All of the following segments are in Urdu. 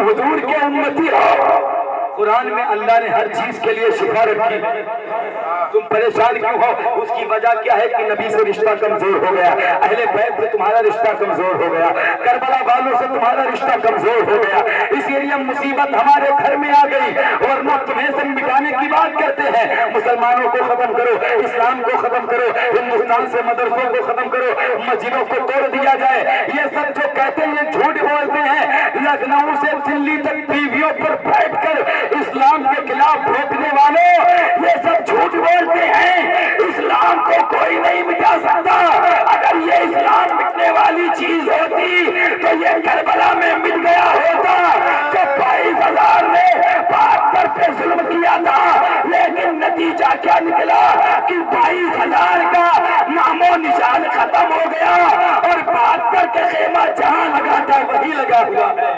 تم حضور کے امتی ہو۔ قرآن میں اللہ نے ہر چیز کے لیے شفا رکھی، تم پریشان کیوں ہو؟ اس کی وجہ کیا ہے کہ نبی سے رشتہ کمزور ہو گیا، اہل بیت سے تمہارا رشتہ کمزور ہو گیا، کربلا والوں سے تمہارا رشتہ کمزور ہو گیا، اسی لیے مصیبت ہمارے گھر میں آ گئی۔ ورنہ تمہیں سے مٹانے کی بات کرتے ہیں، مسلمانوں کو ختم کرو، اسلام کو ختم کرو، ہندوستان سے مدرسوں کو ختم کرو، مسجدوں کو توڑ دیا جائے، یہ سب جو کہتے ہیں یہ جھوٹ بولتے ہیں۔ لکھنؤ سے دلی تک ٹی ویوں پر بیٹھ کر اسلام کے خلاف بھوکنے والوں یہ سب جھوٹ بولتے ہیں۔ اسلام کو کوئی نہیں مٹا سکتا۔ اگر یہ اسلام مٹنے والی چیز ہوتی تو یہ کربلا میں مٹ گیا ہوتا، جب 22,000 نے 72 پہ ظلم کیا تھا، لیکن نتیجہ کیا نکلا کہ 22,000 کا نام و نشان ختم ہو گیا اور 72 کا خیمہ جہاں لگا تھا وہی لگا ہوا ہے۔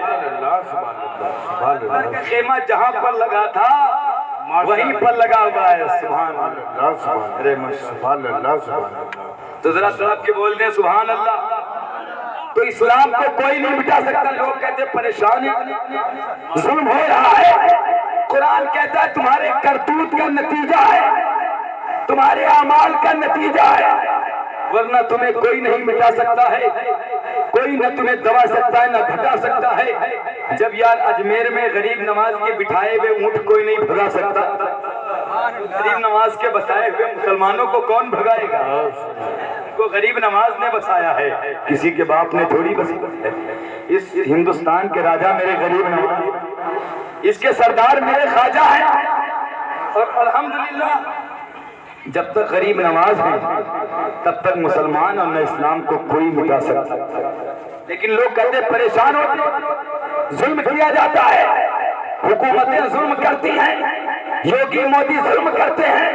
خیمہ جہاں پر لگا تھا وہیں پر لگا ہوا ہے۔ سبحان اللہ۔ تو ذرا سڑک کے بول دیں سبحان اللہ۔ تو اسلام کو کوئی نہیں مٹا سکتا۔ لوگ کہتے پریشان ہیں، ظلم ہو رہا ہے، قرآن کہتا ہے تمہارے کرتوت کا نتیجہ ہے، تمہارے اعمال کا نتیجہ ہے، ورنہ تمہیں کوئی نہیں مٹا سکتا ہے، کوئی نہ تمہیں دبا سکتا ہے نہ گھٹا سکتا ہے۔ جب یار اجمیر میں غریب نواز کے بٹھائے ہوئے اونٹ کوئی نہیں بھگا سکتا، غریب نواز کے بسائے ہوئے مسلمانوں کو کون بھگائے گا؟ کو غریب نواز نے بسایا ہے، کسی کے باپ نے تھوڑی بسایا ہے۔ اس ہندوستان کے راجہ میرے غریب نواز، اس کے سردار میرے خواجہ ہیں، اور الحمدللہ جب تک غریب نواز ہیں تب تک مسلمان اور نہ اسلام کو کوئی مٹا سکتا۔ لیکن لوگ کہتے پریشان ہوتے، ظلم کیا جاتا ہے، حکومتیں ظلم کرتی ہیں، یوگی مودی ظلم کرتے ہیں،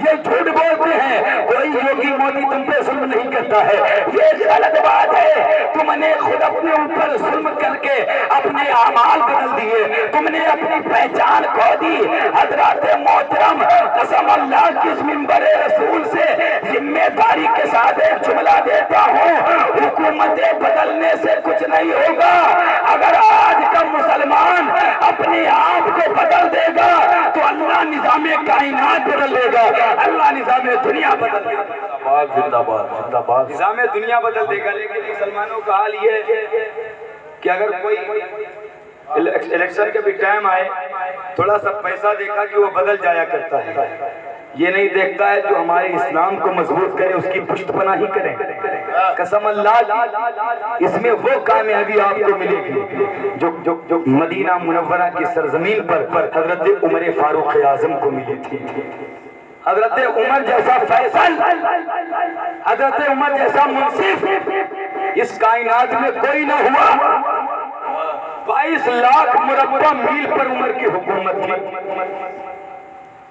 یہ جھوٹ بولتے ہیں، کوئی یوگی مودی تم پہ ظلم نہیں کرتا ہے، یہ غلط بات ہے۔ تم نے خود اپنے اوپر ظلم کر کے اپنے اعمال بدل دیے، تم نے اپنی پہچان کھو دی۔ حضرات محترم، قسم اللہ کی اس منبر رسول سے ذمہ داری کے ساتھ ایک جملہ دیتا ہوں، حکومتیں بدلنے سے کچھ نہیں ہوگا۔ اگر آج کا مسلمان اپنے آپ کو بدل دے گا تو اللہ نظام کائنات بدل دے گا، اللہ نظام دنیا بدل دے گا، زندہ باد نظام دنیا بدل دے گا۔ لیکن مسلمانوں کا حال یہ ہے کہ اگر کوئی الیکشن کے بھی ٹائم آئے، تھوڑا سا پیسہ دیکھا کہ وہ بدل جایا کرتا ہے، یہ نہیں دیکھتا ہے جو ہمارے اسلام کو مضبوط کرے اس کی پشت پناہی کریں۔ قسم اللہ کی اس میں وہ کامیابی آپ کو ملے گی جو مدینہ منورہ کی سرزمین پر حضرت عمر فاروق اعظم کو ملی تھی۔ حضرت عمر جیسا فیصل، حضرت عمر جیسا منصف اس کائنات میں کوئی نہ ہوا۔ 22 لاکھ مربع میل پر عمر کی حکومت تھی،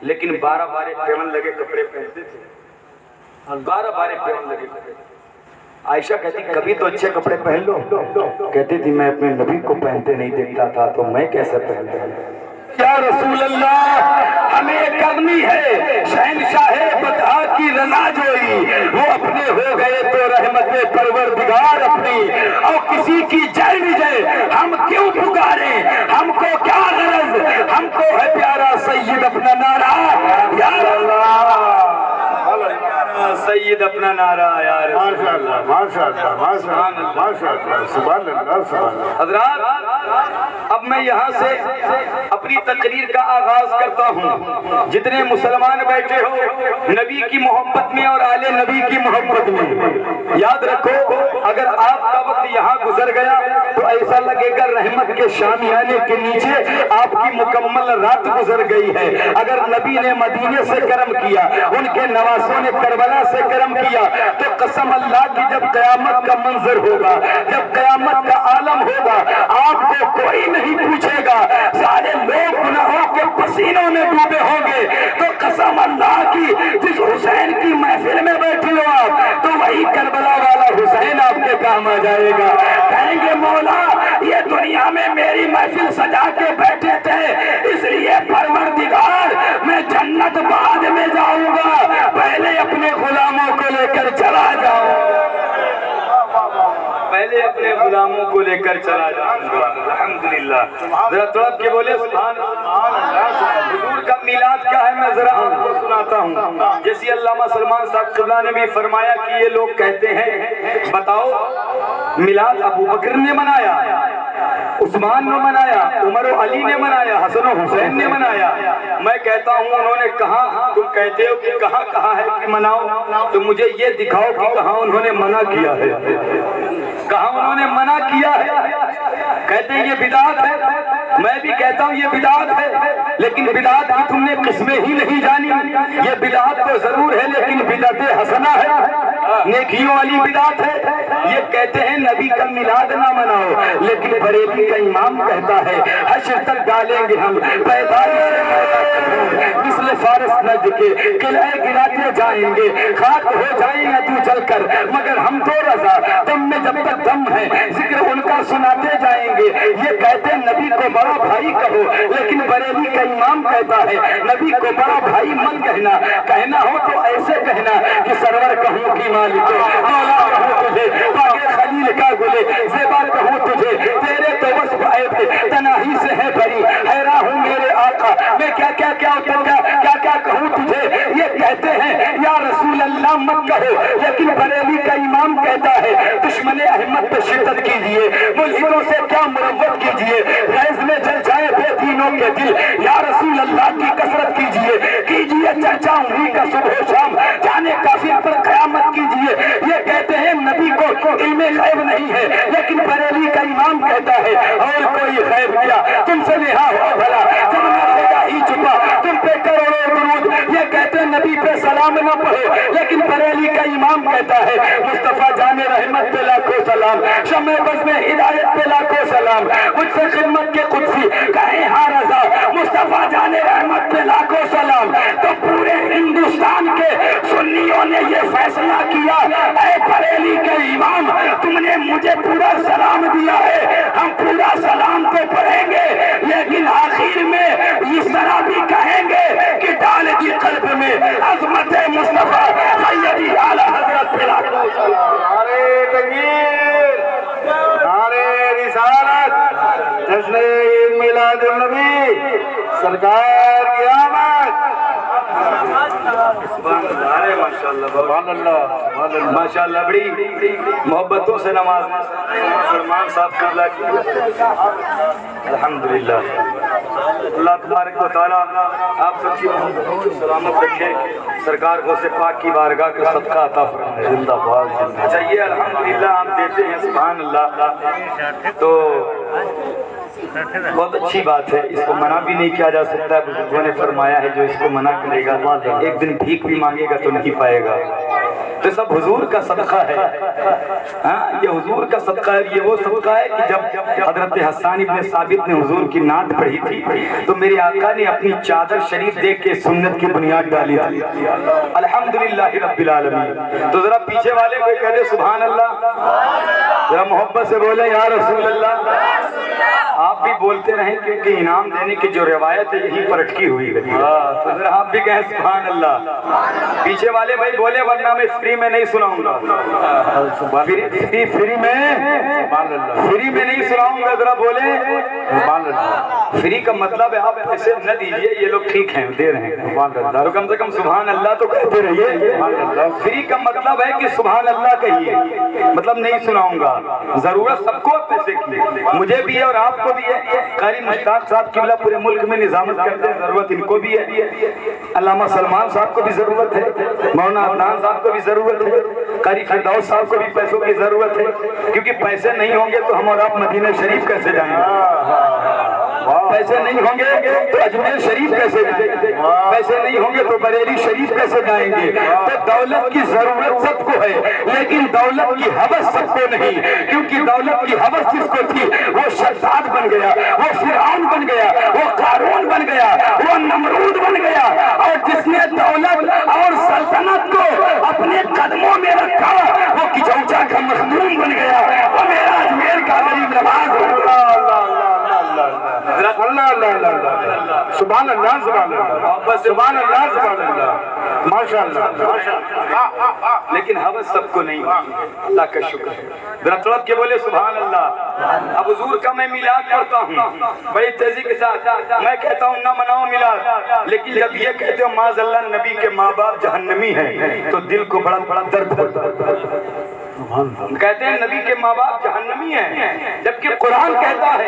لیکن 12 بارے پیون لگے کپڑے پہنتے تھے، 12 بارے پیون لگے کپڑے۔ عائشہ کہتی کبھی تو اچھے کپڑے پہن لو، کہتی تھی میں اپنے نبی کو پہنتے نہیں دیکھتا تھا تو میں کیسے پہنتا ہوں۔ یا رسول اللہ، ہمیں کرنی ہے شہنشاہ بطحا کی رضا جوئی، وہ اپنے ہو گئے تو رحمت پروردگار اپنی، اور کسی کی جے وجے ہم کیوں پکاریں، ہم کو کیا غرض، ہم کو ہے پیارا سید اپنا نعرہ یا اللہ، سید اپنا نعرہ یا رسول اللہ۔ ماشاءاللہ ماشاءاللہ ماشاءاللہ سبحان اللہ سبحان اللہ۔ حضرات اب میں یہاں سے اپنی تقریر کا آغاز کرتا ہوں۔ جتنے مسلمان بیٹھے ہو نبی کی محبت میں اور آل نبی کی محبت میں، یاد رکھو اگر آپ کا وقت یہاں گزر گیا تو ایسا لگے گا رحمت کے شامیانے کے نیچے آپ کی مکمل رات گزر گئی ہے۔ اگر نبی نے مدینے سے کرم کیا، ان کے نواسوں نے کربلا سے کرم کیا، تو قسم اللہ کی جب قیامت کا منظر ہوگا، جب قیامت کا عالم ہوگا، آپ کو کوئی نہیں پوچھے گا، سارے لوگ گناہوں کے پسینوں میں ڈوبے ہوں گے، تو قسم اللہ کی جس حسین کی محفل میں بیٹھے ہو آپ، تو وہی کربلا والا حسین آپ کے کام آ جائے گا۔ کہیں گے مولا یہ دنیا میں میری محفل سجا کے بیٹھے تھے، اس لیے پروردگار میں جنت بعد میں جاؤں گا، پہلے اپنے غلاموں کو لے کر چلا جاؤں، پہلے اپنے غلاموں کو لے کر چلا جاؤں گا. الحمدللہ. ذرا تڑپ کے بولے سبحان اللہ. حضور کا میلاد کیا ہے میں ذرا آپ کو سناتا ہوں. جیسے علامہ سلمان صاحب قبلہ نے بھی فرمایا کہ یہ لوگ کہتے ہیں بتاؤ میلاد ابو بکر نے منایا, عثمان نے منایا, عمر و علی نے منایا, حسن و حسین نے منایا. میں کہتا ہوں انہوں نے کہاں, تم کہتے ہو کہ کہاں کہا ہے کہ مناؤ, تو مجھے یہ دکھاؤ کہ کہاں انہوں نے منع کیا ہے, کہاں انہوں نے منع کیا ہے. کہتے ہیں یہ بدعت ہے, میں بھی کہتا ہوں یہ بدعت ہے, لیکن بدعت کی تم نے قسمیں ہی نہیں جانی. یہ بدعت تو ضرور ہے لیکن بدعت حسنہ ہے, نیکیوں والی بدعت ہے. یہ کہتے ہیں نبی کا میلاد نہ مناؤ, لیکن بریلی کا امام کہتا ہے حشر تک ڈالیں گے ہم پیدائش سے مثل فارس نجد کے قلعے گراتے جائیں گے, خاک ہو جائیں گے تو چل کر مگر ہم تو رضا, تم میں جب تک دم ہے ذکر ان کا سناتے جائیں گے. یہ کہتے ہیں نبی کو بڑا بھائی کہو, لیکن بریلی کا امام کہتا ہے نبی کو بڑا بھائی مت کہنا, کہنا ہو تو ایسے کہنا کہ سرور کہوں کی مالک مولا کہوں تجھے, باغ خلیل کا گلے زیبا کہوں تجھے, تیرے تو وصف عیب تناہی سے ہے بھری, حیران ہوں میرے آقا میں کیا کیا کیا کیا کیا کہوں تجھے. یہ کہتے ہیں یا رسول اللہ مت کہو, لیکن بریلی کا امام کہتا ہے دشمن احمد پہ شدت کیجئے, ملحدوں سے کیا مروت کیجئے, غیظ میں جل جائے بے دینوں کے دل, یا رسول اللہ کی کثرت کیجئے, کیجئے چرچا انہی کا صبح و شام, جانے کافر پر قیامت کیجئے. یہ کہتے ہیں نبی کو علم غیب نہیں ہے, لیکن بریلی کا امام کہتا ہے اور کوئی غیب کیا تم سے نہا ہو بھلا, جب نہ خدا ہی چھپا تم پہ کروڑوں درود. یہ کہتے ہیں نبی پہ سلام نہ پڑھو, لیکن بریلی کا امام کہتا ہے مصطفیٰ جان رحمت پہ لاکھوں سلام, شمع بز میں ہدایت پہ لاکھوں سلام, مجھ سے خدمت کے قدسی کہیں ہاں رضا, مصطفیٰ جان رحمت پہ لاکھوں سلام. تو پورے ہندوستان کے سنیوں نے یہ فیصلہ کیا اے بریلی کے امام تم نے مجھے پورا سلام دیا ہے, ہم پورا سلام تو پڑھیں گے, لیکن آخر میں اس طرح بھی کہیں گے کہ ڈال دی قلب میں عظمت مصطفیٰ سیدی اعلیٰ حضرت پہ لاکھوں سلام. نعرے تکبیر, نعرے رسالت, جشن عید میلاد النبی, سرکار کی آمد. سبحان اللہ, ماشاء اللہ. بڑی محبتوں سے نماز سلمان صاحب قبلہ کی. الحمدللہ. اللہ تبارک و تعالیٰ آپ سب کی محبتوں کو سلامت رکھے, سرکار غوث پاک کی بارگاہ کا صدقہ عطا فرمائے. زندہ باد. اچھا یہ الحمدللہ ہم دیتے ہیں سبحان اللہ, تو بہت اچھی بات ہے, اس کو منع بھی نہیں کیا جا سکتا. بزرگوں نے فرمایا ہے جو اس کو منع کرے گا ایک دن بھیک بھی مانگے گا تو نہیں پائے گا. تو سب حضور کا صدقہ ہے, یہ حضور کا صدقہ ہے. یہ وہ صدقہ ہے کہ جب حضرت حسان ابن ثابت نے حضور کی نعت پڑھی تھی تو میرے آقا نے اپنی چادر شریف دیکھ کے سنت کی بنیاد ڈالی تھی. الحمدللہ رب العالمین. تو ذرا پیچھے والے کو کہہ دے سبحان اللہ, ذرا محبت سے بولے یا رسول اللہ. آپ بھی بولتے رہیں کیونکہ انعام دینے کی جو روایت ہے یہی پر اٹکی ہوئی ہے. تو ذرا آپ بھی کہیں سبحان اللہ. پیچھے والے بھائی بولے ورنہ میں فری میں نہیں سناؤں گا, فری میں نہیں سناؤں گا. ذرا بولے فری کا مطلب ہے آپ پیسے نہ دیجئے, یہ لوگ ٹھیک ہیں دے رہے ہیں تو کم سے کم سبحان اللہ تو کہتے رہیے. فری کا مطلب ہے کہ سبحان اللہ کہیے, مطلب نہیں سناؤں گا. ضرورت سب کو پیسے کی, مجھے بھی ہے اور آپ کو بھی ہے. قاری مشتاق صاحب قبلہ پورے ملک میں نظامت کرتے ہیں, ضرورت ان کو بھی ہے. علامہ سلمان صاحب کو بھی ضرورت ہے, مولانا عدنان صاحب کو بھی ضرورت ہے, قاری فردوس صاحب کو بھی پیسوں کی ضرورت ہے, کیونکہ پیسے نہیں ہوں گے تو ہم اور آپ مدینہ شریف کیسے جائیں گے. پیسے نہیں ہوں گے تو اجمیر شریف کیسے جائیں گے, پیسے نہیں ہوں گے تو بریلی شریف کیسے جائیں گے. تو دولت کی ضرورت سب کو ہے, لیکن دولت کی حوث سب کو نہیں, کیونکہ دولت کی حوث جس کو تھی وہ شداد بن گیا, وہ فرعون بن گیا, وہ قارون بن گیا, وہ نمرود بن گیا. اور جس نے دولت اور سلطنت کو اپنے قدموں میں رکھا وہ کچوچا کا مخدوم بن گیا, وہ میرا اجمیر کا غریب نواز. اللہ اللہ اللہ. ذرا اللہ اللہ اللہ سبحان اللہ سبحان اللہ سبحان اللہ سبحان اللہ ماشاء اللہ. لیکن حوث سب کو نہیں. اللہ کا شکر ہے. ذرا تڑپ کے بولے سبحان اللہ. اب حضور کا میں میلاد پڑھتا ہوں بڑی تیزی کے ساتھ. میں کہتا ہوں نہ مناؤ میلاد, لیکن جب یہ کہتے ہو معاذ اللہ نبی کے ماں باپ جہنمی ہیں تو دل کو بڑا بڑا درد ہوتا ہے. کہتے ہیں نبی کے ماں باپ جہنمی ہیں, جبکہ قرآن کہتا ہے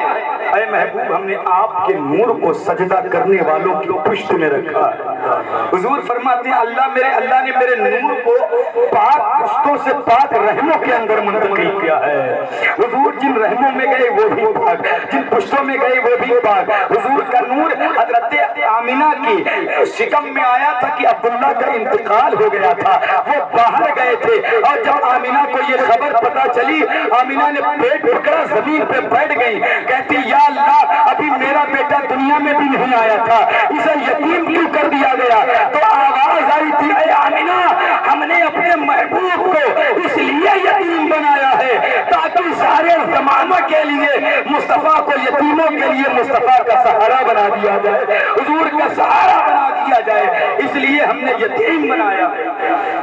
اے محبوب ہم نے آپ کے نور کو سجدہ کرنے والوں کی پشت میں رکھا ہے. حضور فرماتے ہیں اللہ نے میرے نور کو پاک پشتوں سے پاک رحموں کے اندر منتقل کیا ہے. حضور جن رحموں میں گئے وہ بھی پاک, جن پشتوں میں گئے وہ بھی پاک. حضور کا نور حضرت آمینہ کی شکم میں آیا تھا کہ عبداللہ کا انتقال ہو گیا تھا, وہ باہر گئے تھے, اور جب آمینہ کو یہ خبر پتا چلی آمینہ نے پیٹ پکڑا زمین پہ بیٹھ گئی, کہتی یا اللہ ابھی میرا بیٹا دنیا میں بھی نہیں آیا تھا, اسے یتیم کیوں کر دیا گیا؟ تو آواز آئی تھی اے آمینہ ہم نے اپنے محبوب کو اس لیے یتیم بنایا ہے تاکہ سارے زمانہ کے لیے مصطفیٰ کو یتیموں کے لیے مصطفیٰ کا سہارا بنا دیا جائے, حضور کا سہارا بنا دیا جائے, اس لیے ہم نے یتیم بنایا.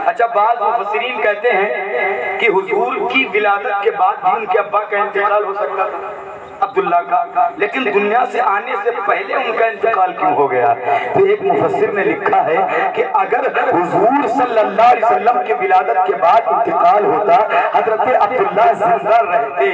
اچھا بعض مفسرین کہتے ہیں کہ حضور کی ولادت کے بعد بھی ان کے ابا کا انتقال ہو سکتا تھا عبداللہ کا, لیکن دنیا سے آنے سے پہلے ان کا انتقال کیوں ہو گیا؟ تو ایک مفسر نے لکھا ہے کہ اگر حضور صلی اللہ علیہ وسلم کی ولادت کے بعد انتقال ہوتا, حضرت عبداللہ زندہ رہتے,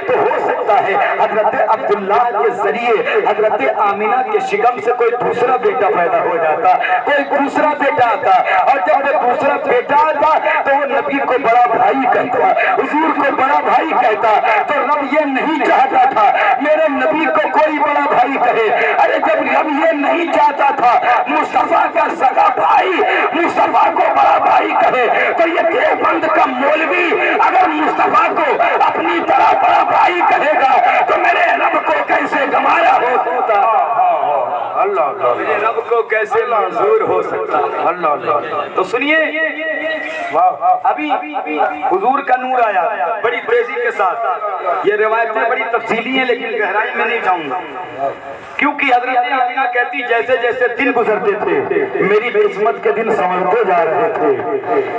تو ہو سکتا ہے حضرت عبداللہ کے ذریعے حضرت آمینہ کے شکم سے کوئی دوسرا بیٹا پیدا ہو جاتا, کوئی دوسرا بیٹا آتا, اور جب وہ دوسرا بیٹا آتا تو وہ نبی کو بڑا بھائی کہتا, حضور کو بڑا بھائی کہتا. تو رب یہ نہیں چاہتا تھا میرے نبی کو کوئی بڑا بھائی کہے. ارے جب رب یہ نہیں چاہتا تھا مصطفیٰ کا سگا بھائی مصطفیٰ کو بڑا بھائی کہے, تو یہ دیوبند کا مولوی اگر مصطفیٰ کو اپنی طرح بڑا بھائی کہے گا تو میرے رب کو کیسے گمایا ہوتا, میرے رب کو کیسے منظور ہو سکتا. تو سنیے ابھی حضور کا نور آیا بڑی تیزی کے ساتھ. یہ روایتیں بڑی تفصیلی ہیں لیکن گہرائی میں نہیں جاؤں گا, کیونکہ حضرت آمینہ کہتی جیسے جیسے دن گزرتے تھے میری قسمت کے دن سنورتے جا رہے تھے.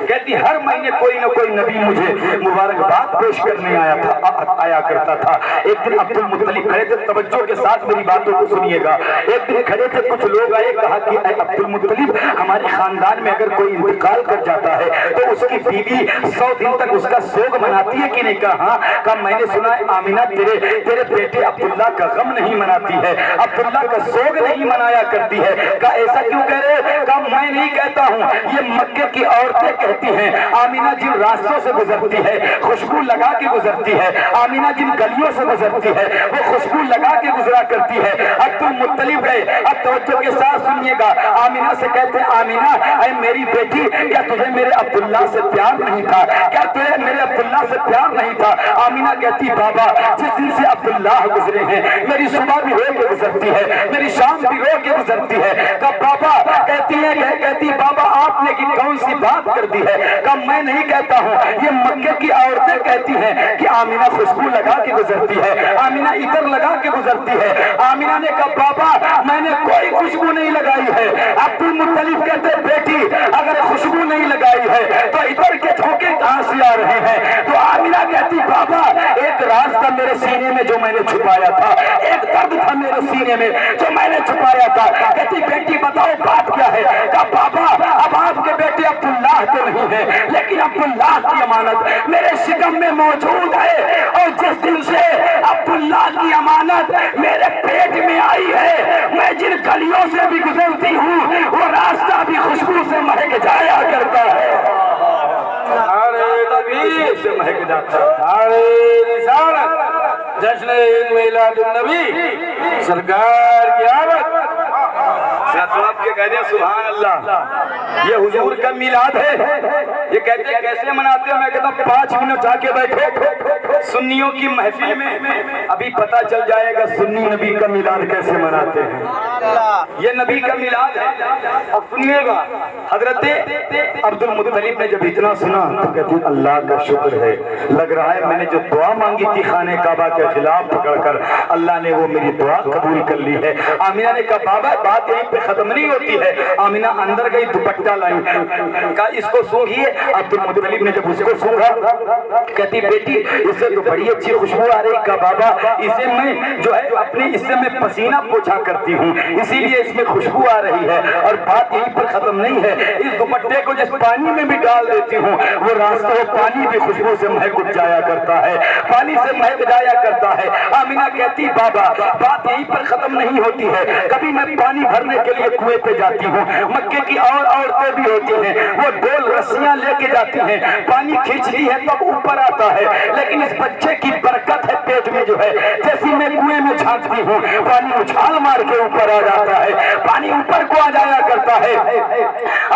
کہتی ہر مہینے کوئی نہ کوئی نبی مجھے مبارکباد پیش کرنے آیا کرتا تھا. ایک دن عبد المطلب کھڑے تھے, توجہ کے ساتھ میری باتوں کو سنیے گا. ایک دن کھڑے تھے, کچھ لوگ آئے, کہا کہ اے عبد المطلب ہمارے خاندان میں اگر کوئی انتقال کر جاتا ہے تو اس کی بیوی 100 دن تک اس کا سوگ مناتی ہے کہ نہیں؟ کہا ہاں. کہا میں نے سنا ہے آمینہ تیرے بیٹے عبداللہ کا غم نہیں مناتی ہے, عبداللہ کا سوگ نہیں منایا کرتی ہے. کہا ایسا کیوں کہہ رہے؟ کہا میں نہیں کہتا ہوں, یہ مکے کی عورتیں کہتی ہیں. آمینہ جن راستوں سے گزرتی ہے خوشبو لگا کے گزرتی ہے, آمینہ جن گلیوں سے گزرتی ہے وہ خوشبو لگا کے گزرا کرتی ہے. عبد المطلب گئے, اب توجہ کے ساتھ سنیے گا. آمینہ سے کہتے ہیں آمینہ اے میری بیٹی کیا تجھے میرے عبداللہ سے پیار نہیں تھا؟ کیا تجھے میرے عبداللہ سے پیار نہیں تھا؟ آمینہ کہتی بابا جس دن سے عبداللہ گزرے ہیں میری صبح بھی رو کے گزرتی ہے, میری شام بھی رو کے گزرتی ہے. کہا بابا کہتی بابا آپ نے کون سی بات کر دی ہے؟ کہا میں نہیں کہتا ہوں, یہ مکے کی عورتیں کہتی ہیں کہ آمینہ خوشبو لگا کے گزرتی ہے, آمینہ عطر لگا کے گزرتی ہے. آمینہ نے کہا بابا میں نے کوئی خوشبو نہیں لگائی ہے. عبد المطلب کہتے بیٹی اگر خوشبو نہیں لگائی ہے تو عطر کے جھونکے کہاں سے آ رہے ہیں؟ تو آمینہ کہتی بابا ایک راز تھا میرے سینے میں جو میں نے چھپایا تھا, ایک درد تھا میرے سینے میں جو میں نے چھپایا تھا. کہتی بیٹی بتاؤ بات کیا ہے؟ کہا بابا اب آپ کے بیٹے عبداللہ تو نہیں ہے لیکن عبداللہ کی امانت میرے شکم میں موجود ہے, اور جس دن سے عبداللہ کی امانت میرے پیٹ میں آئی ہے میں جن گلیوں سے بھی گزرتی ہوں وہ راستہ بھی خوشبو سے مہک جایا کرتا ہے. سے مہک جاتا ہے. جشن میلاد النبی سرکار کی آمد. آپ کے کہتے ہیں سبحان اللہ یہ حضور کا میلاد ہے. یہ کہتے ہیں کیسے مناتے ہو؟ میں کہتا ہوں 5 منٹ جا کے بیٹھو سنیوں کی محفل میں, ابھی پتہ چل جائے گا سنی نبی کا میلاد کیسے مناتے ہیں. یہ نبی کا میلاد ہے۔ اب سنیے گا، حضرت عبدل مطلب نے جب اتنا سنا تو کہتے ہیں اللہ کا شکر ہے، لگ رہا ہے میں نے جو دعا مانگی تھی خانہ کعبہ کے خلاف پکڑ کر، اللہ نے وہ میری دعا قبول کر لی ہے۔ آمینہ نے کہا بابا بات یہیں پہ ختم نہیں ہوتی ہے۔ آمینہ اندر گئی، دوپٹہ لائی، کہا اس کو سونگھیے۔ عبدل مطلب نے جب اس کو سونگھا کہتی بیٹی اس سے تو بڑی اچھی خوشبو آ رہی۔ کہا بابا اسے میں جو ہے اپنے اس سے میں پسینہ پوچھا کرتی ہوں، اسی لیے اس میں خوشبو آ رہی ہے۔ اور بات یہیں پر ختم نہیں ہے، اس دوپٹے کو جس پانی میں بھی ڈال دیتی ہوں وہ راستہ وہ پانی بھی خوشبو سے مہک اٹھ جایا کرتا ہے، پانی سے مہک جایا کرتا ہے۔ آمینہ کہتی بابا بات یہیں پر ختم نہیں ہوتی ہے، کبھی میں پانی بھرنے کے لیے کنویں پہ جاتی ہوں، مکے کی اور عورتیں بھی ہوتی ہیں، وہ ڈول رسیاں لے کے جاتی ہیں، پانی کھینچتی ہے تو اوپر آتا ہے، لیکن اس بچے کی برکت ہے پیٹ میں جو ہے، جیسی میں کنویں میں جھانکتی ہوں پانی اچھال مار کے اوپر آ جاتا ہے، پانی اوپر کو آ جایا کرتا ہے۔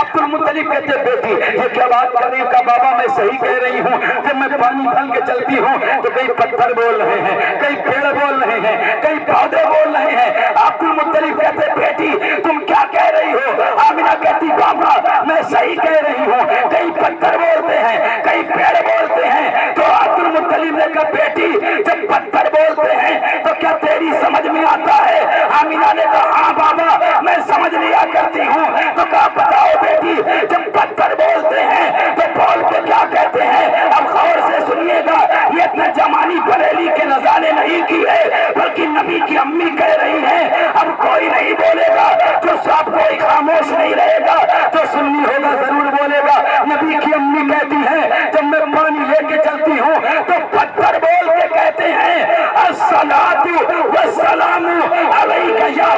عبد المطلب کہتے بیٹی یہ کیا بات کر رہی ہوں؟ کہا بابا میں صحیح کہہ رہی ہوں، جب میں پانی بھر کے چلتی ہوں تو کئی پتھر بول رہے ہیں، کئی پیڑ بول رہے ہیں، کئی پودے بول رہے ہیں۔ عبد المطلب کہتے بیٹی تم کیا کہہ رہی ہو؟ آمینہ کہتی بابا میں صحیح کہہ رہی ہوں، کئی پتھر بولتے ہیں، کئی پیڑ بولتے ہیں۔ تو عبد المطلب نے کہا بیٹی جب پتھر بولتے ہیں تو کیا تیری سمجھ میں آتا ہے؟ آمینہ نے کہا ہاں بابا میں سمجھ لیا کرتی ہوں۔ تو کہا بتاؤ بیٹی جب پتھر بولتے ہیں تو بول کے کیا کہتے ہیں؟ اب غور سے سنیے گا، یہ اتنا جمانی بریلی کے رضا نے نہیں کی ہے بلکہ نبی کی امی کہہ رہی ہیں۔ اب کوئی نہیں بولے گا، جو سب کوئی خاموش نہیں رہے گا، جو سنی ہوگا ضرور بولے گا۔ نبی کی امی کہتی ہیں جب میں پانی لے کے چلتی ہوں تو پتھر بول کے کہتے ہیں الصلاۃ والسلام علیک یا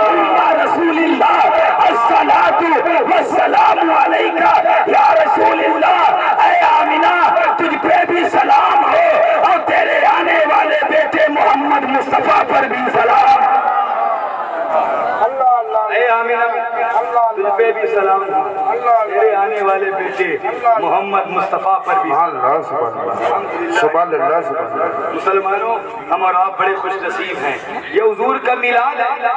رسول اللہ، الصلاۃ والسلام علیک یا رسول اللہ۔ اے آمینہ تجھ پہ بھی سلام ہو اور تیرے آنے والے بیٹے محمد مصطفیٰ پر بھی سلام۔ اے آمینہ تجھ پہ بھی سلام ہو، تیرے آنے والے بیٹے محمد مصطفیٰ پر بھی سبحان اللہ۔ مسلمانوں ہم اور آپ بڑے خوش نصیب ہیں، یہ حضور کا میلاد ہے۔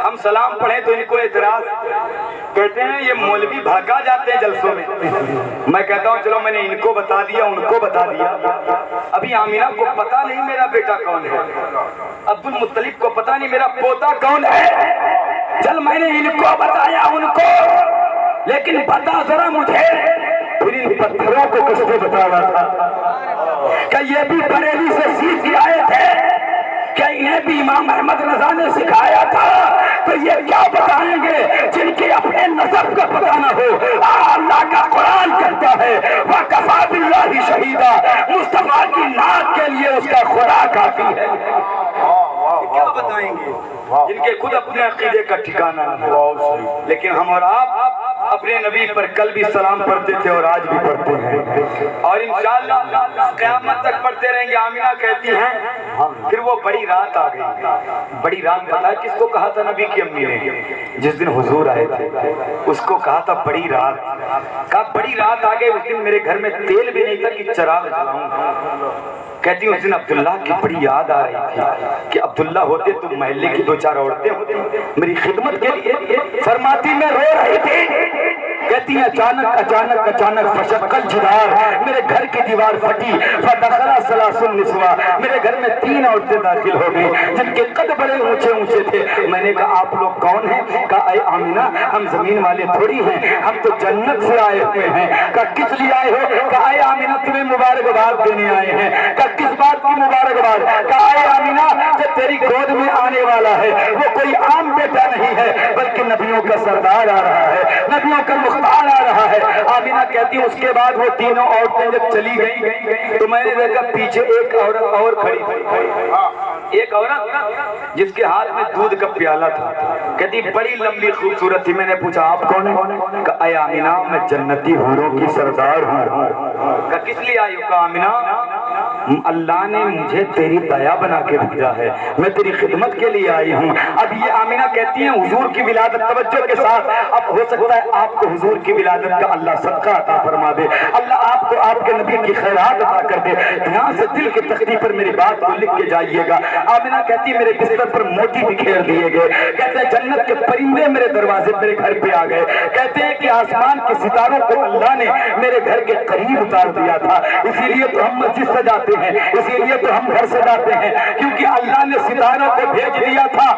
ہم سلام پڑھیں تو ان کو اعتراض، کہتے ہیں یہ مولوی بھاگا جاتے ہیں جلسوں میں۔ میں کہتا ہوں چلو میں نے ان کو بتا دیا ان کو بتا دیا، ابھی آمینہ کو پتا نہیں میرا بیٹا کون ہے، عبد المطلب کو پتا نہیں میرا پوتا کون ہے۔ چل میں نے ان کو بتایا ان کو، لیکن بتا ذرا مجھے پھر ان پتھروں کو کس کو بتانا تھا؟ کہ یہ بھی بریلی سے سیکھ کے آئے تھے، کیا انہیں بھی امام احمد رضا نے سکھایا تھا؟ تو یہ کیا بتائیں گے جن کے اپنے نسب کا پتہ نہ ہو؟ اللہ کا قرآن کہتا ہے وَكَفَى بِاللَّهِ شَهِيدًا، مصطفیٰ کی نعت کے لیے اس کا خدا کافی ہے۔ کیا بتائیں گے جن کے خود اپنے عقیدے کا ٹھکانہ نہیں، لیکن ہم اور آپ اپنے نبی پر کل بھی سلام پڑھتے تھے اور آج بھی پڑھتے ہیں اور انشاءاللہ قیامت تک پڑھتے رہیں گے۔ آمینہ کہتی ہیں پھر وہ بڑی رات آ گئی۔ بڑی رات پتہ ہے کس کو کہا تھا نبی کی امی نے؟ جس دن حضور آئے تھے اس کو کہا تھا بڑی رات۔ کہا بڑی رات آ گئی، اس دن میرے گھر میں تیل بھی نہیں تھا کہ چراغ جلاؤں۔ کہتی اس دن عبداللہ کی بڑی یاد آ رہی تھی کہ عبداللہ ہوتے تو محلے کی 2-4 عورتیں ہوتی میری خدمت کے لیے۔ فرماتی میں رو رہی تھی، کہتی ہیں اچانک فشق الجدار، میرے گھر کی دیوار پھٹی، فدخل ثلاث النسواء، میرے گھر میں 3 عورتیں داخل ہو گئی جن کے قد بڑے اونچے تھے۔ میں نے کہا آپ لوگ کون ہیں؟ کہا اے آمینہ ہم زمین والے تھوڑی ہیں، ہم تو جنت سے آئے ہوئے ہیں۔ کہا کس لیے آئے ہو؟ کہا اے آمینہ تمہیں مبارکباد دینے آئے ہیں۔ کہا کس بات کی مبارکباد؟ کہا اے آمینہ جو تیری گود میں آنے والا ہے وہ کوئی عام بیٹا نہیں ہے بلکہ نبیوں کا سردار آ رہا ہے، نبیوں کا مختار آ رہا ہے۔ آمینہ کہتی اس کے بعد وہ 3 عورتیں جب چلی گئیں تو میں نے دیکھا پیچھے ایک عورت اور کھڑی تھی، ایک عورت جس کے ہاتھ میں دودھ کا پیالہ تھا، کہتی بڑی لمبی خوبصورت تھی۔ میں نے پوچھا آپ کون ہیں؟ کہا اے آمینہ میں جنتی حوروں کی سردار ہوں۔ کہا کس لیے آئی ہو؟ کہا آمینہ اللہ نے مجھے تیری دیا بنا کے بھیجا ہے، میں تیری خدمت کے لیے آئی ہوں۔ اب یہ آمینہ کہتی ہیں حضور کی ولادت، توجہ کے ساتھ، اب ہو سکتا ہے آپ کو حضور کی ولادت کا اللہ صدقہ عطا فرما دے، اللہ آپ کو آپ کے نبی کی خیرات عطا کر دے۔ یہاں سے دل کی تختی پر میری بات کو لکھ کے جائیے گا۔ آمینہ کہتی ہے میرے بستر پر موتی بکھیر دیے گئے، کہتے ہیں جنت کے پرندے میرے دروازے میرے گھر پہ آ گئے، کہتے ہیں کہ آسمان کے ستاروں کو اللہ نے میرے گھر کے قریب اتار دیا تھا، اسی لیے تو ہم مسجد سجاتے ہیں، اسی لیے تو ہم گھر سجاتے ہیں، کیونکہ اللہ نے ستاروں کو بھیج دیا تھا۔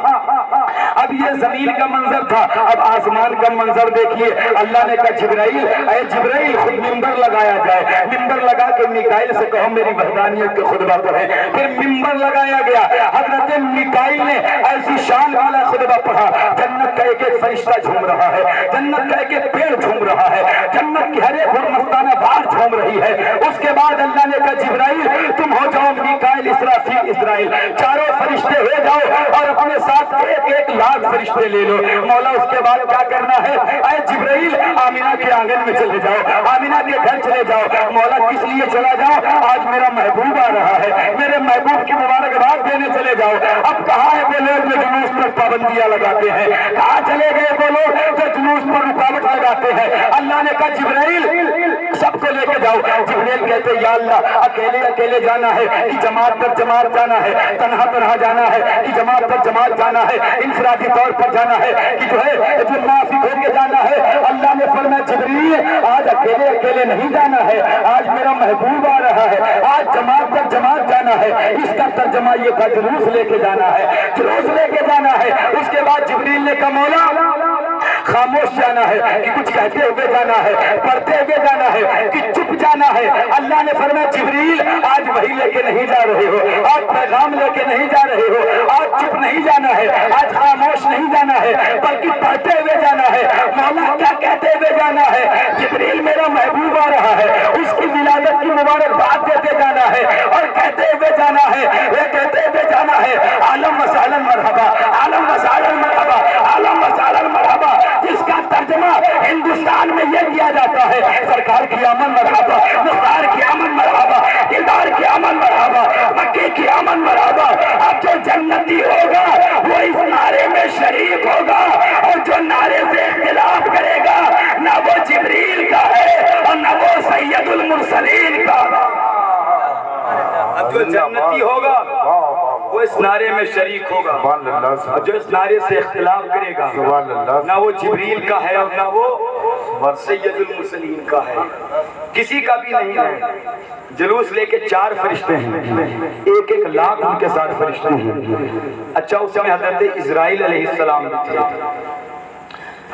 اب یہ زمین کا منظر تھا، اب آسمان کا منظر دیکھیے۔ اللہ نے کہا جبرائیل، اے جبرائیل خود ممبر لگایا جائے، ممبر لگا کے میکائیل سے کہو میری وحدانیت کے خطبہ پڑھے، پھر ممبر لگایا گیا، حضرت میکائیل نے ایسی شان والا خطبہ پڑھا، جنت کا ایک ایک فرشتہ جھوم رہا ہے، جنت کا ایک ایک پیڑ جھوم رہا ہے، جنت کی ہر ایک مستانہ بہار جھوم رہی ہے۔ اس کے بعد اللہ نے کہا جبرائیل تم ہو جاؤ میکائیل اسرافیل اسرائیل، چاروں فرشتے ہو جاؤ اور اپنے ساتھ ایک ایک لاکھ فرشتے لے لو۔ مولا اس کے بعد کیا کرنا ہے؟ اے جبرائیل آمینہ کے آنگن میں چلے جاؤ، آمینہ کے گھر چلے جاؤ۔ مولا کس لیے چلا جاؤ؟ آج میرا محبوب آ رہا ہے، میرے محبوب کی مبارکباد دینے چلے جاؤ۔ اب کہاں ہے وہ لوگ جو جلوس پر پابندیاں لگاتے ہیں؟ کہاں چلے گئے وہ لوگ جو جلوس پر رکاوٹ لگاتے ہیں؟ اللہ نے کہا جبرائیل سب کو لے کے جاؤ۔ جبرائیل کہتے یا اللہ اکیلے اکیلے جانا ہے کہ جماعت پر جماعت جانا ہے، تنہا تنہا جانا ہے کہ جماعت پر جماعت جانا ہے، انفرادی طور پر جانا ہے کہ جو ہے منافق ہو کے جانا ہے؟ اللہ نے فرمایا جبرائیل آج اکیلے اکیلے نہیں جانا ہے، آج میرا محبوب آ رہا ہے، آج جماعت پر جماعت جانا ہے۔ اس کا ترجمہ یہ تھا جلوس لے کے جانا ہے، جلوس لے کے جانا ہے۔ اس کے بعد جبرائیل نے کہا مولا خاموش جانا ہے کہ کچھ کہتے ہوئے جانا ہے، پڑھتے ہوئے جانا ہے کہ چپ جانا ہے؟ اللہ نے فرمایا جبرائیل آج وحی لے کے نہیں جا رہے ہو، آج پیغام لے کے نہیں جا رہے ہو، آج چپ نہیں جانا ہے، آج خاموش نہیں جانا ہے، بلکہ پڑھتے ہوئے جانا ہے۔ مولا کیا کہتے ہوئے جانا ہے؟ جبرائیل میرا محبوب آ رہا ہے، اس کی ولادت کی مبارکباد دیتے جانا ہے اور کہتے ہوئے جانا ہے، یہ کہتے ہوئے جانا ہے عالم وسالم مرحبا، عالم وسالم مرحبا، عالم وسالم مرحبا، جس کا ترجمہ ہندوستان میں یہ کیا جاتا ہے سرکار کی آمد مرحبا، مختار کی آمد مرحبا، دلدار کی آمد مرحبا، مکی کی آمد مرحبا۔ اب جو جنتی ہوگا وہ اس نعرے میں شریک ہوگا، اور جو نعرے سے اختلاف کرے گا نہ وہ جبرائیل کا ہے اور نہ وہ سید المرسلین کا۔ اب جو جنتی ہوگا وہ اس نعرے میں شریک ہوگا، اور جو اس نعرے سے اختلاف کرے گا نہ وہ جبرائیل کا ہے اور نہ وہ سید المرسلین کا ہے، کسی کا بھی نہیں ہے۔ جلوس لے کے 4 فرشتے ہیں، ایک ایک لاکھ ان کے ساتھ فرشتے ہیں۔ اچھا اس میں حضرت اسرائیل علیہ السلام تھے۔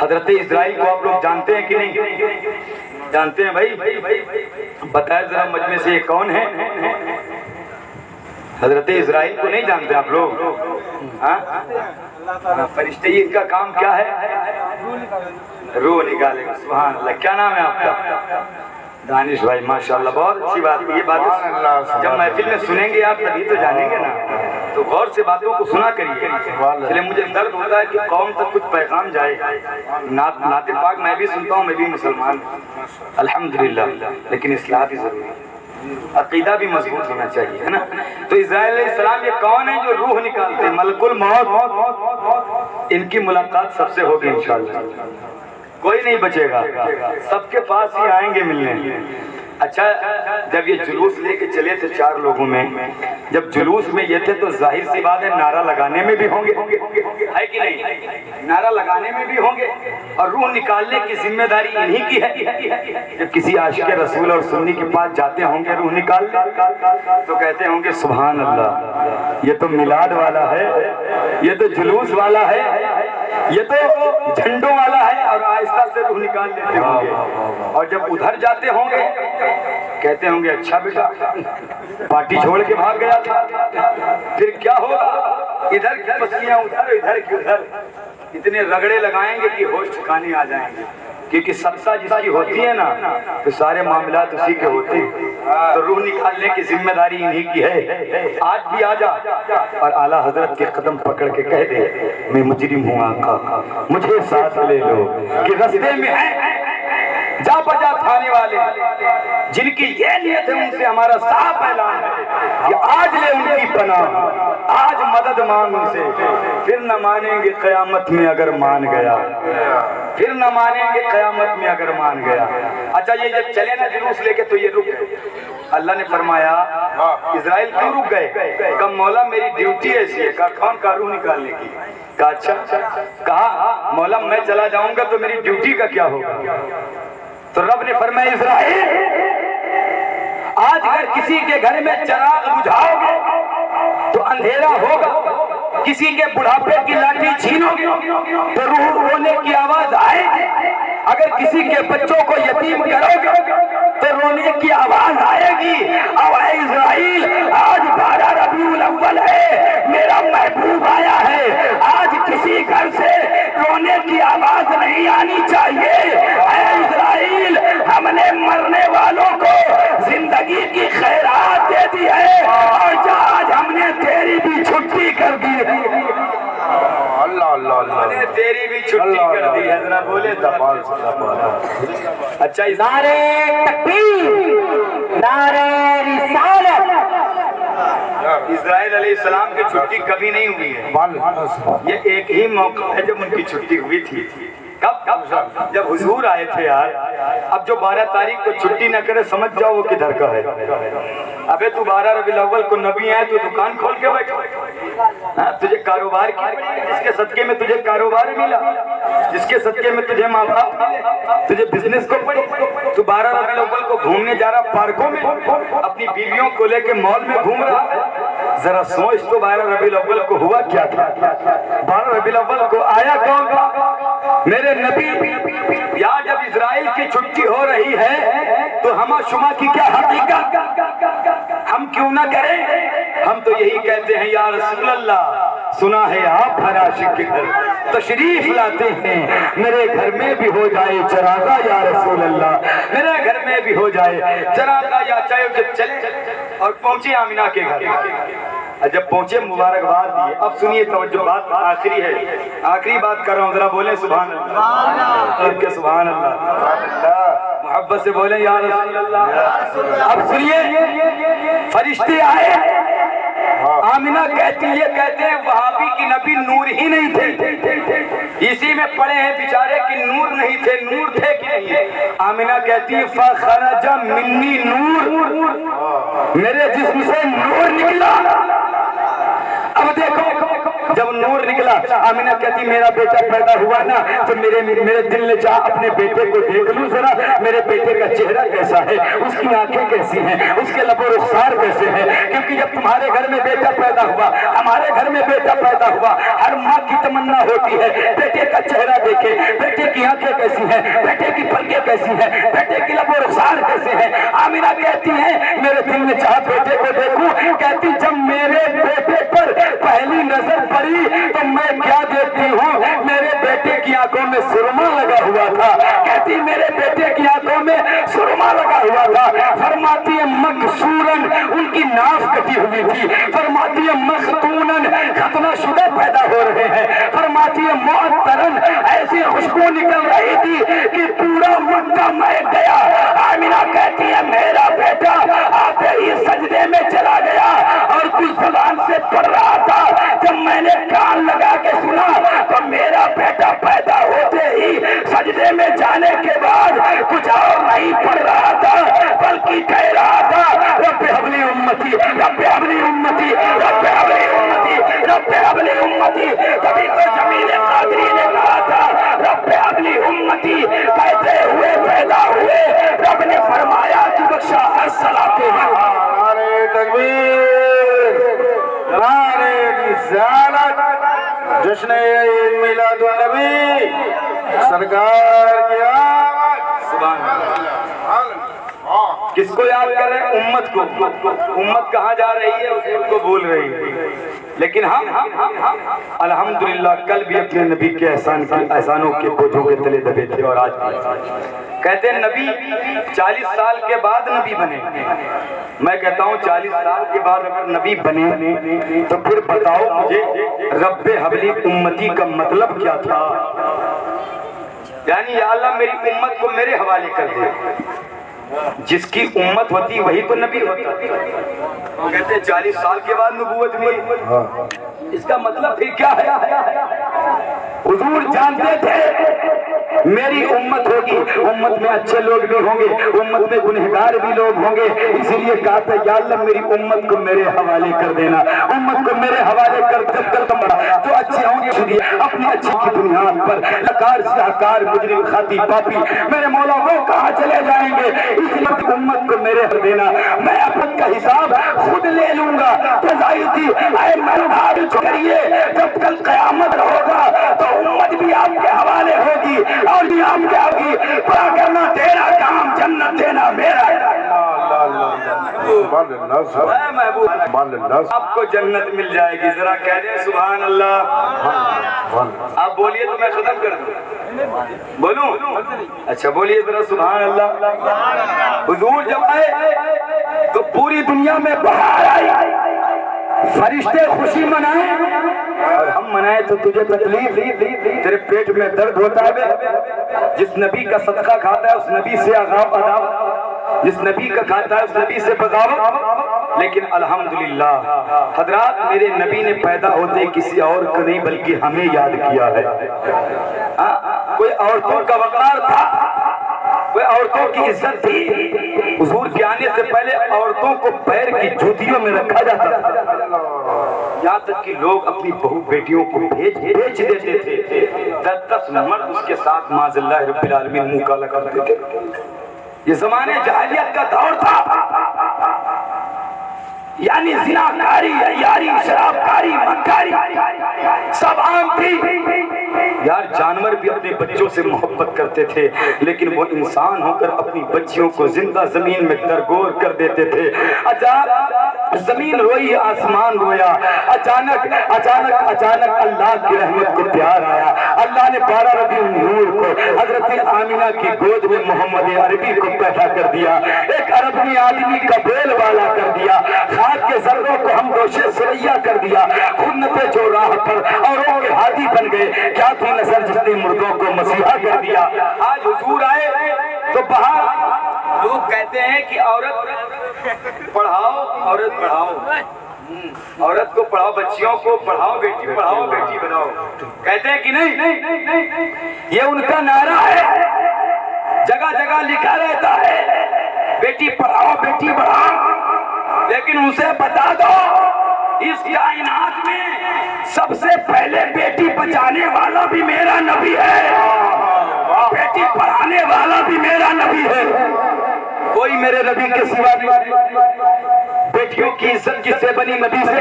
حضرت اسرائیل کو آپ لوگ جانتے ہیں کہ نہیں جانتے ہیں؟ بھائی بتائیں ذرا مجمع سے یہ کون ہے؟ حضرت اسرائیل کو نہیں جانتے آپ لوگ؟ فرشتے ان کا کام کیا ہے؟ روح نکالے گا۔ سبحان اللہ۔ کیا نام ہے آپ کا؟ دانش بھائی، ماشاءاللہ بہت اچھی بات ہے۔ یہ باتیں جب محفل میں سنیں گے آپ تبھی تو جانیں گے نا، تو غور سے باتوں کو سنا کریے۔ اس لیے مجھے درد ہوتا ہے کہ قوم تک کچھ پیغام جائے۔ نعت پاک میں بھی سنتا ہوں، میں بھی مسلمان الحمدللہ، لیکن اصلاح بھی ضروری ہے، عقیدہ بھی مضبوط ہونا چاہیے، ہے نا۔ تو اسرائیل علیہ السلام یہ کون ہے جو روح نکالتے ہیں؟ ملک الموت۔ ان کی ملاقات سب سے ہوگی انشاءاللہ، کوئی نہیں بچے گا، سب کے پاس ہی آئیں گے ملنے۔ اچھا جب یہ جلوس لے کے چلے تھے 4 لوگوں میں، جب جلوس میں یہ تھے تو ظاہر سی بات ہے نعرہ لگانے میں بھی ہوں گے، ہے کہ نہیں؟ نعرہ لگانے میں بھی ہوں گے، اور روح نکالنے کی ذمہ داری انہی کی ہے۔ جب کسی عاشق رسول اور سنی کے پاس جاتے ہوں گے روح نکالنے تو کہتے ہوں گے سبحان اللہ، یہ تو میلاد والا ہے، یہ تو جلوس والا ہے، یہ تو جھنڈوں والا ہے، اور آہستہ سے روح نکال لیتے ہوں گے۔ اور جب ادھر جاتے ہوں گے کہتے ہوں گے اچھا بیٹا پارٹی چھوڑ کے بھاگ گیا تھا، پھر کیا ہوگا؟ ادھر کی پسلیاں ادھر، ادھر کی ادھر، اتنے رگڑے لگائیں گے کہ ہوش ٹھکانے آ جائیں گے، کیونکہ سطح جس کی ہوتی ہے نا تو سارے معاملات اسی کے ہوتے ہیں۔ تو روح نکالنے کی ذمہ داری انہی کی ہے۔ آج بھی آ جا اور اعلیٰ حضرت کے قدم پکڑ کے کہہ دے میں مجرم ہوں آقا، مجھے ساتھ لے لو، کہ رستے میں ہیں جا بجا تھانے والے جن کی یہ نیت ہے ان سے ہمارا صاف اعلان ہے کہ آج لے ان کی پناہ، آج مدد مانگ ان سے، پھر نہ مانیں گے قیامت میں اگر مان گیا، پھر نہ مانیں گے قیامت میں اگر مان گیا۔ اچھا یہ جب چلے نا جلوس لے کے تو یہ رک گئے۔ اللہ نے فرمایا اسرائیل کیوں رک گئے؟ کہا مولا میری ڈیوٹی ایسی ہے۔ کہا کون کارو نکالنے کی؟ کہا اچھا، کہا مولا میں چلا جاؤں گا تو میری ڈیوٹی کا کیا ہوگا؟ تو رب نے فرمایا اسرائیل آج اگر کسی کے گھر میں چراغ بجھاؤ گے تو اندھیرا ہوگا، کسی کے بڑھاپے کی لاٹھی چھینو گے تو روح رونے کی آواز آئے گی، اگر کسی کے بچوں کو یتیم کرو گے تو رونے کی آواز آئے گی۔ او اے اسرائیل آج 12 ربیع الاول ہے، میرا محبوب آیا ہے، آج کسی گھر سے رونے کی آواز نہیں آنی چاہیے۔ اے اسرائیل ہم نے مرنے والوں کو زندگی کی خیرات دے دی ہے، اور آج ہم نے تیری بھی چھٹی کر دی ہے۔ اللہ اللہ اللہ، ہم نے تیری بھی چھٹی کر دی ہے۔ ذرا بولے تپال اچھا نعرے تکبیر، نعرے رسالت۔ اسرائیل علیہ السلام کی چھٹی کبھی نہیں ہوئی ہے، یہ ایک ہی موقع ہے جب ان کی چھٹی ہوئی تھی۔ کب؟ جب حضور آئے تھے یار۔ اب جو 12 تاریخ کو چھٹی نہ کرے سمجھ جاؤ وہ کدھر کا ہے۔ ابے تو 12 ربیع الاول کو نبی ہے تو دکان کھول کے بیٹھا، تجھے کاروبار کی، جس کے صدقے میں تجھے کاروبار ملا، جس کے صدقے میں تجھے ماں باپ ملے، تجھے بزنس کو پڑے، تو 12 ربیع الاول کو گھومنے جا رہا پارکوں میں، اپنی بیویوں کو لے کے مال میں گھوم رہا۔ ذرا سوچ تو 12 ربیع الاول کو ہوا کیا تھا؟ 12 ربیع الاول کو آیا کون تھا؟ میرے نبی۔ یا جب اسرائیل کی چھٹی ہو رہی ہے تو ہما شما کی کیا حقیقت ہم کیوں نہ کریں؟ ہم تو یہی کہتے ہیں یا رسول اللہ سنا ہے آپ ہر عاشق کے گھر تشریف لاتے ہیں، میرے گھر میں بھی ہو جائے چراغا یا رسول اللہ، میرے گھر میں بھی ہو جائے چراغا یا چاہے جب چلے اور پہنچے آمینہ کے گھر۔ جب پہنچے مبارکباد دیے۔ اب سنیے توجہ، بات آخری ہے، آخری بات کر رہا ہوں، ذرا بولیں سبحان اللہ، سبحان اللہ، محبت سے بولیں یا رسول اللہ۔ اب سنیے فرشتے آئے، آمینہ کہتی یہ کہتے ہیں وہابی کی نبی نور ہی نہیں تھے، اسی میں پڑے ہیں بیچارے کہ نور نہیں تھے، نور تھے کہ نہیں؟ آمینہ کہتی ہے فخرج منی نور، میرے جسم سے نور نکلا۔ اب دیکھو جب نور نکلا، آمینہ کہتی میرا بیٹا پیدا ہوا نا تو میرے دل نے چاہا اپنے بیٹے کو دیکھ لوں ذرا، میرے بیٹے کا چہرہ کیسا ہے، اس کی آنکھیں کیسی ہیں، اس کے لب و رخسار کیسے ہیں، کیونکہ جب تمہارے گھر میں بیٹا پیدا ہوا، ہمارے گھر میں بیٹا پیدا ہوا، ہر ماں کی تمنا ہوتی ہے بیٹے کا چہرہ دیکھے، بیٹے کی آنکھیں کیسی ہیں، بیٹے کی پلکیں کیسی ہیں، بیٹے کی لب و رخسار کیسے ہیں۔ آمینہ کہتی ہیں میرے دل نے چاہا بیٹے کو دیکھوں، کہتی جب میرے بیٹے پر پہلی نظر پڑی تو میں کیا دیکھتی ہوں، میرے بیٹے کی آنکھوں میں سرما لگا ہوا تھا، کہتی میرے بیٹے کی آنکھوں میں سرما لگا ہوا تھا۔ فرماتی ہے مکسورن، ان کی ناف کٹی ہوئی تھی، فرماتی ہے مختونن، ختنہ شدہ پیدا ہو رہے ہیں، فرماتی ہے معطرن، ایسی خوشبو نکل رہی تھی کہ پورا مکہ مہک گیا۔ آمینہ کہتی ہے میرا بیٹا آتے ہی سجدے میں چلا گیا اور کچھ زبان سے پڑھ رہا تھا، جب میں نے کان لگا کے سنا تو میرا بیٹا پیدا ہوتے ہی سجدے میں جانے کے بعد کچھ اور نہیں پڑھ رہا تھا بلکہ کہہ رہا تھا رب حبلی امتی، رب حبلی امتی، رب حبلی امتی، رب حبلی امتی۔ کبھی تو جمیل قادری نے کہا تھا رب حبلی امتی، کہتے ہوئے پیدا ہوئے، رب نے فرمایا کہ بخشا الصلاۃ۔ نعرہ تکبیر، نعرہ رسالت، جشن عید میلاد النبی، سرکار کی آمد۔ سبحان اللہ۔ کس کو یاد کر رہے ہیں؟ امت کو۔ امت کہاں جا رہی ہے اس کو بھول رہی ہے، لیکن ہم الحمدللہ کل بھی اپنے نبی کے احسانوں کے بوجھوں کے تلے دبے تھے، اور آج کہتے ہیں نبی 40 سال کے بعد نبی بنے۔ میں کہتا ہوں 40 سال کے بعد اگر نبی بنے تو پھر بتاؤ مجھے رب حبلی امتی کا مطلب کیا تھا؟ یعنی یا اللہ میری امت کو میرے حوالے کر دے، جس کی امت ہوتی وہی تو نبی ہوتا. کہتے 40 سال کے بعد نبوت ملی. اس کا مطلب پھر کیا ہے؟ حضور جانتے تھے میری امت ہوگی, امت میں اچھے لوگ بھی ہوں گے, امت میں گنہگار بھی لوگ ہوں گے, اسی لیے کہا تھا یا اللہ میری امت کو میرے حوالے کر دینا, امت کو میرے حوالے کر دوں تو اچھے ہوں گے. اپنی اچھی کی بنیاد پر لکار سیاکار مجرم خاطی پاپی میرے مولا وہ کہاں چلے جائیں گے, اس لیے امت کو میرے حوالے دینا, میں امت کا حساب خود لے لوں گا. فضائی تھی اے مردار چھوڑیے, جب کل قیامت ہوگا تو امت بھی آپ کے حوالے ہوگی اور بھی آپ کے ہوگی. پڑا کرنا تیرا کام, جنت دینا میرا. آپ کو جنت مل جائے گی. ذرا کہہ دیں سبحان اللہ. آپ بولیے تو میں ختم کر دوں. بولوں؟ اچھا بولیے ذرا سبحان اللہ. حضور جب آئے تو پوری دنیا میں بہار آئی, فرشتے خوشی منائے اور ہم منائے تو تجھے تکلیف, تیرے پیٹ میں درد ہوتا ہے. جس نبی کا صدقہ کھاتا ہے اس نبی سے عذاب, جس نبی کا کھاتا ہے اس نبی سے بغاوت. لیکن الحمدللہ حضرات میرے نبی نے پیدا ہوتے کسی اور کو نہیں بلکہ ہمیں یاد کیا ہے. کوئی عورتوں کا وقار تھا, کوئی عورتوں کی عزت تھی. حضور کے آنے سے پہلے عورتوں کو پیر کی جوتیوں میں رکھا جاتا تھا, یہاں تک کہ لوگ اپنی بہو بیٹیوں کو بھیج دیتے تھے. 10 مرد اس کے ساتھ معاذ اللہ رب العالمین منہ کالا کرتے تھے. یہ زمانے جاہلیت کا دور تھا, یعنی زنا کاری, عیاری, شراب کاری, مکاری سب عام تھی. یار جانور بھی اپنے بچوں سے محبت کرتے تھے, لیکن وہ انسان ہو کر اپنی بچیوں کو زندہ زمین میں درگور کر دیتے تھے. زمین روئی, آسمان رویا. اچانک اللہ کی رحمت کو پیار آیا. اللہ نے 12 ربیع النور کو حضرت آمینہ کی گود میں محمد عربی کو پیدا کر دیا. ایک عربی آدمی کا بیل والا کر دیا. خاک کے ذروں کو ہم روشے سریا کر دیا. خنتے جو راہ پر اوروں کے ہادی بن گئے, کیا تھی نظر جس نے مردوں کو مسیحا کر دیا. آج حضور آئے تو باہر لوگ کہتے ہیں کہ عورت پڑھاؤ, عورت پڑھاؤ, عورت کو پڑھاؤ, بچیوں کو پڑھاؤ, بیٹی پڑھاؤ, بیٹی بناؤ. کہتے ہیں کہ نہیں, یہ ان کا نعرہ ہے, جگہ جگہ لکھا رہتا ہے بیٹی پڑھاؤ بیٹی بڑھاؤ. لیکن اسے بتا دو اس کائنات میں سب سے پہلے بیٹی بچانے والا بھی میرا نبی ہے, بیٹی پڑھانے والا بھی میرا نبی ہے. کوئی میرے نبی کے سوا نہیں. بیٹیوں کی عزت کس سے بنی؟ نبی سے.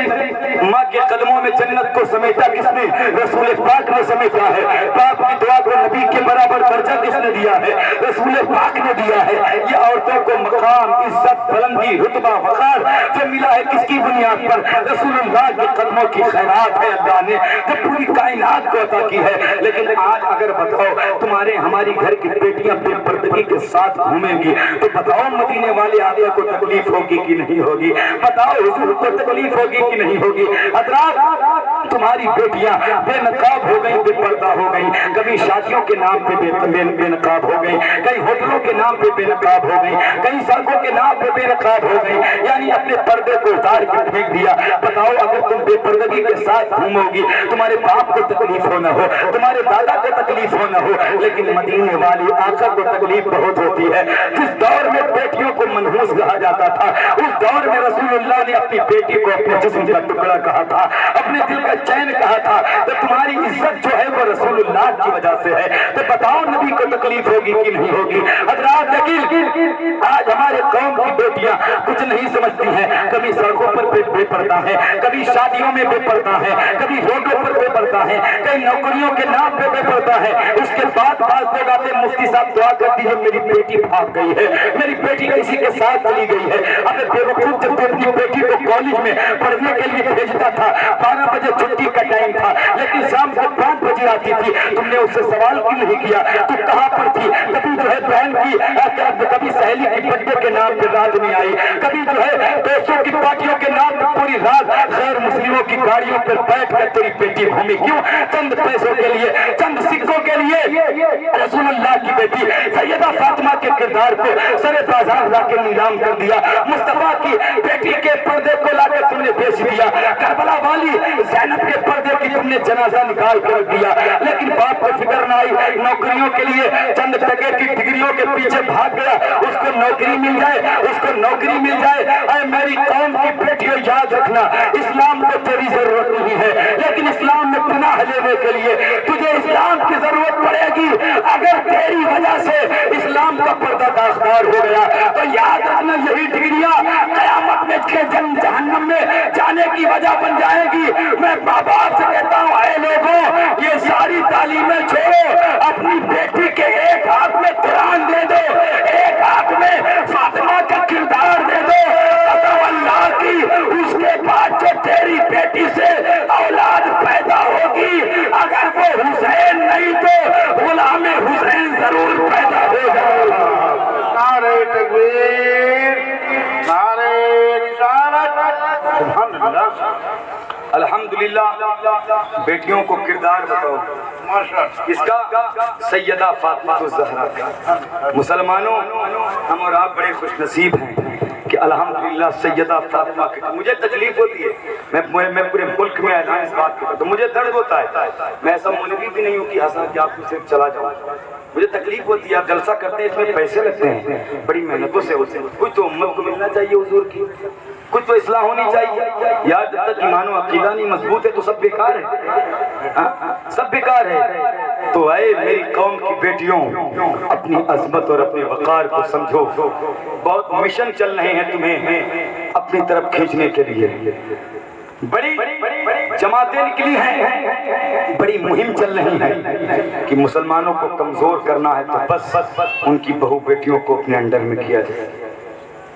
ماں کے قدموں میں جنت کو سمیٹا کس نے؟ رسول پاک نے سمیٹا ہے. باپ کی دعا کو نبی کے برابر درجہ کس نے دیا ہے؟ رسول پاک نے دیا ہے. یہ عورتوں کو مقام, عزت, بلندی, رتبہ, وقار جو ملا ہے کس کی بنیاد پر؟ رسول اللہ کے قدموں کی خیرات ہے اللہ نے جو پوری کائنات کو عطا کی ہے. لیکن آج اگر بتاؤ تمہارے ہماری گھر کی بیٹیاں بے پردگی کے ساتھ گھومیں گی تو بتاؤ مدینے والے آقا کو تکلیف ہوگی کہ نہیں ہوگی؟ بتاؤ حضور کو تکلیف ہوگی کہ نہیں ہوگی؟ حضرات تمہاری بیٹیاں بے نقاب ہو گئی, بے پردہ ہو گئی. کبھی شادیوں کے نام پہ بے نقاب ہو گئی, کئی ہوٹلوں کے نام پہ بے نقاب ہو گئی, کئی سڑکوں کے نام پہ بے نقاب ہو گئی, یعنی اپنے پردے کو اتار کے پھینک دیا. بتاؤ اگر تم بے پردگی کے ساتھ گھومو گی تمہارے باپ کو تکلیف ہونا ہو, تمہارے دادا کو تکلیف ہونا ہو, لیکن مدینے والی آقا کو تکلیف بہت ہوتی ہے. جس دور میں بیٹیوں کو منحوس کہا جاتا تھا اس دور میں رسول اللہ نے اپنی بیٹی کو اپنے جسم کا ٹکڑا کہا تھا, اپنے دل کا چین کہا تھا. تو تمہاری عزت جو ہے وہ رسول اللہ کی وجہ سے ہے. تو بتاؤ نبی کو تکلیف ہوگی کہ نہیں ہوگی؟ حضرات لیکن آج ہمارے قوم کی بیٹیاں کچھ نہیں سمجھتی ہیں. کبھی سڑکوں پر بے پردہ ہے, کبھی شادیوں میں بے پردہ ہے, کبھی روڈوں پر بے پردہ ہے, کئی نوکریوں کے نام پہ بے پردہ ہے. اس کے بعد بعض لوگ آتے ہیں مفتی صاحب دعا کر دیجیے میری بیٹی بھاگ گئی ہے, میری بیٹی کسی کے ساتھ چلی گئی ہے. ابے بیوقوف جب تو اپنی بیٹی کو کالج میں پڑھنے کے لیے بھیجتا تھا 12 بجے چھٹی کا ٹائم تھا, لیکن شام کو 5 بجے آتی تھی. تم نے اس سے سوال کیوں نہیں کیا تو کہاں پر تھی؟ کبھی جو ہے بہن کی, کبھی سہیلی کی برتھڈے کے نام پہ رات میں آئی, کبھی جو ہے دوستوں کی پارٹیوں کے نام پہ پوری رات غیر مسلموں کی گاڑیوں پر بیٹھ کر تیری بیٹی گھومی. کیوں؟ چند پیسوں کے لیے, چند سکوں کے لیے. رسول اللہ کی بیٹی سیدہ فاطمہ کے کردار کو سر بازار لا کے نیلام کر دیا، مصطفیٰ کی بیٹی کے پردے کو لا کے تم نے بیچ دیا، کربلا والی زینب کے پردے کی تم نے جنازہ نکال کر دیا، لیکن باپ کو فکر نہ آئی، نوکریوں کے لیے چند ٹکے کی ڈگریوں کے پیچھے بھاگ گیا، اس کو نوکری مل جائے، اس کو نوکری مل جائے۔ اے میری قوم کی بیٹیوں یاد رکھنا، اسلام کو تیری ضرورت نہیں ہے، لیکن اسلام میں پناہ لینے کے لیے تجھے اسلام کی ضرورت پڑے گی۔ اگر تیری وجہ سے اسلام کا پردہ داغدار ہو گیا تو یاد رکھنا یہی ڈگریاں قیامت میں جہنم میں جانے کی وجہ بن جائے گی۔ میں ماں باپ سے کہتا ہوں، اے لوگوں یہ ساری تعلیمیں چھوڑو، اپنی بیٹی کے ایک ہاتھ میں قرآن دے دو، ایک ہاتھ میں فاطمہ کا کردار دے دو، قسم اللہ کی اس کے بعد جو تیری بیٹی سے اولاد پیدا ہوگی اگر وہ حسین نہیں تو غلام حسین ضرور پیدا ہو جائے گا۔ نعرہ تکبیر، نعرہ رسالت، سبحان اللہ۔ الحمدللہ، بیٹیوں کو کردار بتاؤ اس کا، سیدہ فاطمہ الزہرا کا۔ مسلمانوں، ہم اور آپ بڑے خوش نصیب ہیں کہ الحمدللہ سیدہ فاطمہ کی۔ مجھے تکلیف ہوتی ہے، میں پورے ملک میں اعلان اس بات کا تو مجھے درد ہوتا ہے، میں ایسا مولوی بھی نہیں ہوں کہ ہنسا کہ آپ کو صرف چلا جاؤں، مجھے تکلیف ہوتی ہے۔ آپ جلسہ کرتے ہیں، اس میں پیسے لگتے ہیں، بڑی محنتوں سے ہوتے ہیں، کچھ تو امت کو ملنا چاہیے حضور کی، کچھ تو اصلاح ہونی چاہیے۔ یار جب تک ایمان و عقیدہ نہیں مضبوط ہے تو سب بیکار ہے، سب بیکار ہے۔ تو اے میری قوم کی بیٹیوں، اپنی عظمت اور اپنے وقار کو سمجھو، بہت مشن چل رہے ہیں تمہیں اپنی طرف کھینچنے کے لیے، بڑی جماعتیں نکلی ہیں، بڑی مہم چل رہی ہے کہ مسلمانوں کو کمزور کرنا ہے تو بس ان کی بہو بیٹیوں کو اپنے انڈر میں کیا جائے۔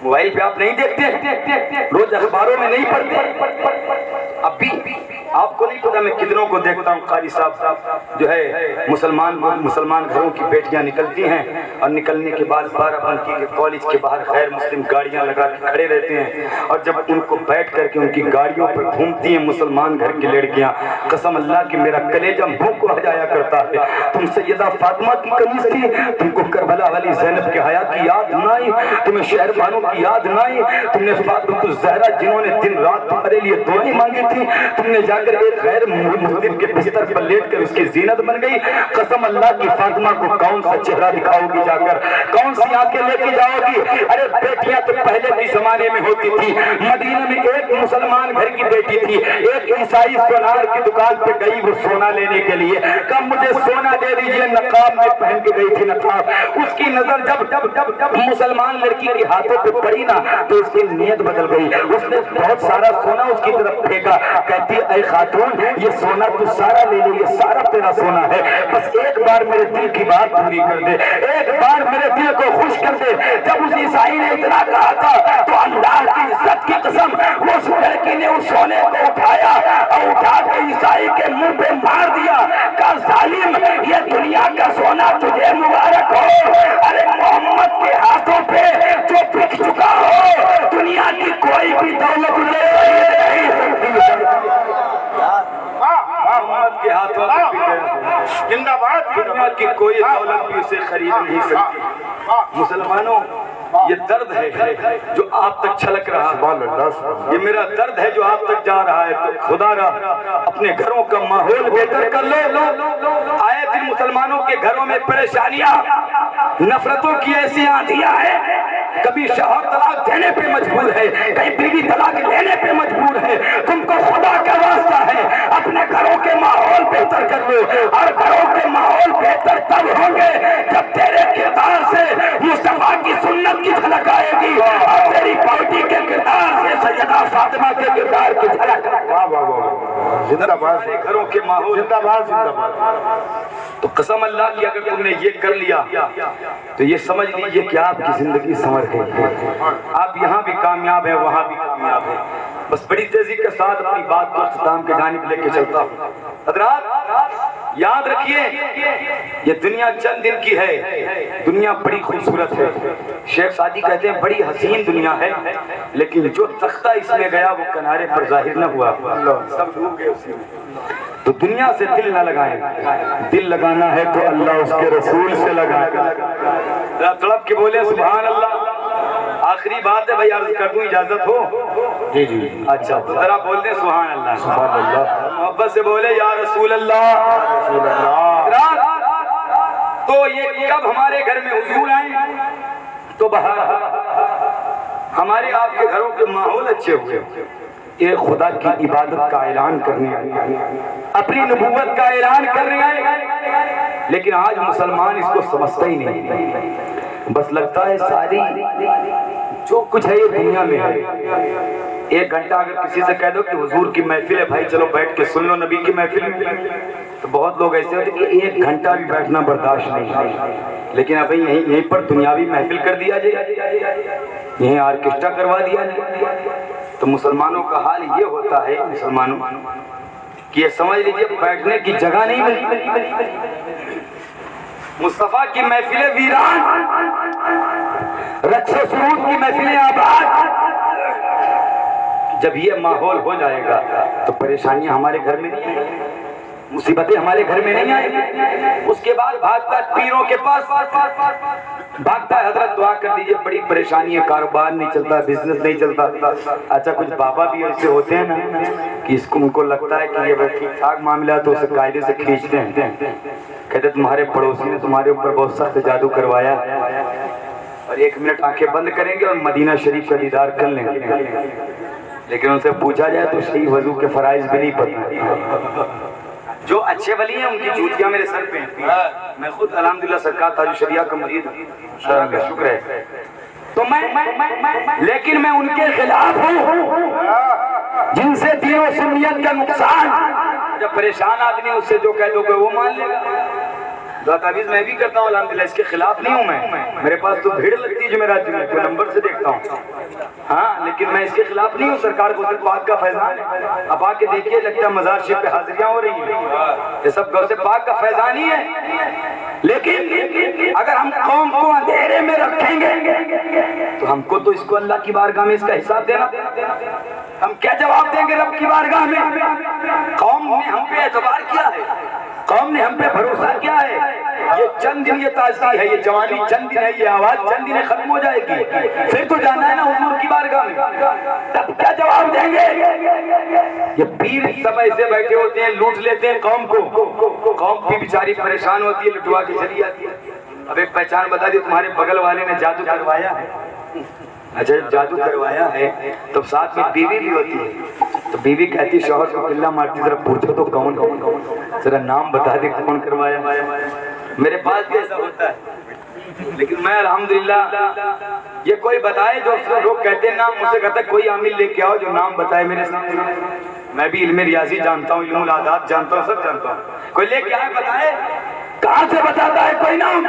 موبائل پہ آپ نہیں دیکھتے، روز اخباروں میں نہیں پڑھتے، اب بھی آپ کو نہیں پتا میں کتنوں کو دیکھتا ہوں، قاری صاحب جو ہے مسلمان گھروں کی بیٹیاں نکلتی ہیں اور نکلنے کے بعد 12 بنکی کے کالج کے باہر غیر مسلم گاڑیاں لگا کے کھڑے رہتے ہیں، اور جب ان کو بیٹھ کر کے ان کی گاڑیوں پر گھومتی ہیں مسلمان گھر کی لڑکیاں، قسم اللہ کی میرا کلیجہ منہ کو آ جایا کرتا ہے۔ تم سیدہ فاطمہ کی قمیص تھی، تم کو کربلا والی زینب کے حیا کی یاد نہ آئی، تمہیں شہر بانو کی یاد نہ آئی، تم نے فاطمہ الزہرا جنہوں نے دن رات تمہارے لیے دعائیں مانگی تھی، تم نے جا کر ایک غیر مسلم کے بستر پر لیٹ کر اس کی زینت بن گئی۔ قسم اللہ کی فاطمہ کو کون سا چہرہ دکھاؤ گی، جا کر کون سی آنکھیں لے کے جاؤ گی؟ ارے بیٹیاں تو پہلے بھی زمانے میں ہوتی تھی، مدینہ میں ایک مسلمان گھر کی بیٹی تھی، ایک عیسائی سونار کی دکان پہ گئی وہ سونا لینے کے لیے، کہا مجھے سونا دے دیجئے، نقاب میں پہن کے گئی تھی نقاب، اس کی نظر جب مسلمان لڑکی کے ہاتھوں پہ پڑی نا تو اس کی نیت بدل گئی، اس نے بہت سارا سونا اس کی طرف پھینکا، کہتی اے خاتون یہ سونا تو سارا لے لے، یہ سارا تیرا سونا ہے، بس ایک بار میرے دل کی بات پوری کر دے، ایک بار میرے دل کو خوش کر دے۔ جب اس عیسائی نے اتنا کہا تھا تو اللہ کی عزت کی قسم وہ اس لڑکی نے اس سونے کو اٹھایا اور اٹھا کے عیسائی کے منہ پہ مار دیا، کہا ظالم یہ دنیا کا سونا تجھے مبارک ہو، ارے محمد کے ہاتھوں پہ جو بک چکا ہو دنیا کی کوئی بھی دولت لے نہیں سکتی۔ محمد کے ہاتھوں پہ زندہ باد، دنیا کی کوئی دولت بھی اسے خرید نہیں سکتی۔ مسلمانوں یہ درد ہے جو آپ تک چھلک رہا ہے، یہ میرا درد ہے جو آپ تک جا رہا ہے، تو خدا را اپنے گھروں کا ماحول بہتر کر لو۔ آئے دن مسلمانوں کے گھروں میں پریشانیاں، نفرتوں کی ایسی آندھیاں ہیں، کبھی شوہر طلاق دینے پہ مجبور ہے، کہیں بیوی طلاق لینے پہ مجبور ہے۔ تم کو خدا کا واسطہ ہے اپنے گھروں کے ماحول بہتر کر لو، اور گھروں کے ماحول بہتر تب ہوں گے جب تیرے کردار سے مصطفیٰ کی سنت کی جھلک آئے گی، اور تیری پارٹی کے کردار سے سیدہ فاطمہ کے کردار کی جھلک آئے گی۔ زندہ باد، گھروں کے ماحول زندہ باد، زندہ باد۔ تو قسم اللہ کی اگر تم نے یہ کر لیا تو یہ سمجھ لیجئے کہ آپ کی زندگی سنور گئی، آپ یہاں بھی کامیاب ہیں وہاں بھی کامیاب ہیں۔ بس بڑی تیزی کے ساتھ اپنی بات کو اختتام کی جانب لے کے چلتا ہوں۔ حضرات یاد رکھیے یہ دنیا چند دن کی ہے، دنیا بڑی خوبصورت ہے. شیخ سعدی کہتے ہیں بڑی حسین دنیا ہے، لیکن جو تختہ اس میں گیا وہ کنارے پر ظاہر نہ ہوا، سب ڈوب گئے اسی میں. تو دنیا سے دل نہ لگائیں، دل لگانا ہے تو اللہ اس کے رسول سے لگائے. ذرا تڑپ کے بولے سبحان اللہ. آخری بات ہے بھائی، عرض کر دوں اجازت ہو؟ جی جی اچھا تو ذرا بول دیں سبحان اللہ. سبحان اللہ. محبت سے بولے یا رسول اللہ. رسول اللہ. تو یہ کب ہمارے گھر میں حضور آئے تو بہار ہمارے آپ کے گھروں کے ماحول اچھے ہوئے. یہ خدا کی عبادت کا اعلان کرنے آئے، اپنی نبوت کا اعلان کرنے آئے. لیکن آج مسلمان اس کو سمجھتا ہی نہیں، بس لگتا ہے ساری جو کچھ ہے یہ دنیا میں ہے. ایک گھنٹہ اگر کسی سے کہہ دو کہ حضور کی محفل ہے بھائی چلو بیٹھ کے سن لو نبی کی محفل میں، تو بہت لوگ ایسے ہوتے کہ ایک گھنٹہ بھی بیٹھنا برداشت نہیں. لیکن ابھی یہیں پر دنیاوی محفل کر دیا جائے، یہیں آرکیسٹرا کروا دیا جائے، تو مسلمانوں کا حال یہ ہوتا ہے مسلمانوں کہ یہ سمجھ لیجیے بیٹھنے کی جگہ نہیں ملتی. مصطفیٰ کی محفلیں ویران، رقص و سرود کی محفلیں آباد. جب یہ ماحول ہو جائے گا تو پریشانیاں ہمارے گھر میں نہیں آئیں گی، مصیبتیں ہمارے گھر میں نہیں آئیں گی. اس کے بعد بھاگتا پیروں کے پاس بھاگتا ہے حضرت دعا کر دیجئے بڑی پریشانی ہے، کاروبار نہیں چلتا، بزنس نہیں چلتا. اچھا کچھ بابا بھی ایسے ہوتے ہیں نا کہ اس کو ان کو لگتا ہے کہ یہ ٹھیک ٹھاک معاملہ ہے تو اسے قاعدے سے کھینچتے ہیں، کہتے تمہارے پڑوسی نے تمہارے اوپر بہت سخت جادو کروایا، اور 1 منٹ آنکھیں بند کریں گے اور مدینہ شریف کا دیدار کر لیں گے. لیکن ان سے پوچھا جائے تو صحیح وضو کے فرائض بھی نہیں پتہ. جو اچھے ولی ہیں ان کی جوتیاں میرے سر پہ ہیں. میں خود الحمدللہ سرکار تاج الشریعہ کا مرید ہوں، اللہ کا شکر ہے. تو لیکن میں ان کے خلاف ہوں جن سے دین و سنیت کا نقصان. جب پریشان آدمی اس سے جو کہہ دو گے وہ مان لے گا. تعویذ میں بھی کرتا ہوں الحمدللہ، اس کے خلاف نہیں ہوں میں. میرے پاس تو بھیڑ لگتی ہے جمعرات میں، کوئی نمبر سے دیکھتا ہوں. ہاں لیکن میں اس کے خلاف نہیں ہوں. سرکار کو غوث پاک کا فیضان ہے. اب آ کے دیکھیے لگتا ہے مزار شریف پہ حاضریاں ہو رہی ہیں، یہ سب غوث پاک کا فیضان ہی ہے. لیکن اگر ہم قوم کو اندھیرے میں رکھیں گے تو ہم کو تو اس کو اللہ کی بارگاہ میں اس کا حساب دینا. ہم کیا جواب دیں گے رب کی بارگاہ میں؟ قوم نے ہم پہ اعتبار کیا ہے، قوم نے ہم پہ بھروسہ کیا ہے. یہ چند دن یہ تازگی ہے، یہ جوانی چند دن ہے، یہ آواز چند دن ختم ہو جائے گی، پھر تو جانا ہے نا حضور کی بارگاہ میں. تب کیا جواب دیں گے؟ یہ پیر سب ایسے بیٹھے ہوتے ہیں لوٹ لیتے ہیں قوم کو. قوم بھی بیچاری پریشان ہوتی ہے، لٹوا کے چلی جاتی ہے. اب ایک پہچان بتا دی، تمہارے بغل والے نے جادو کروایا ہے. اچھا جادو کروایا ہے تو ساتھ میں بیوی بھی ہوتی ہے، تو بیوی کہتی شوہر کو اللہ مارتی ذرا پوچھو تو کون ذرا نام بتا دے کون کروایا. میرے پاس بھی ایسا ہوتا ہے، لیکن میں الحمدللہ یہ کوئی بتائے جو لوگ کہتے ہیں نام، مجھ سے کہتا ہے کوئی عامل لے کے آؤ جو نام بتائے میرے سامنے. میں بھی علم ریاضی جانتا ہوں، علم العادات جانتا ہوں، سب جانتا ہوں. کوئی لے کے آئے بتائے، کہاں سے بتاتا ہے کوئی نام؟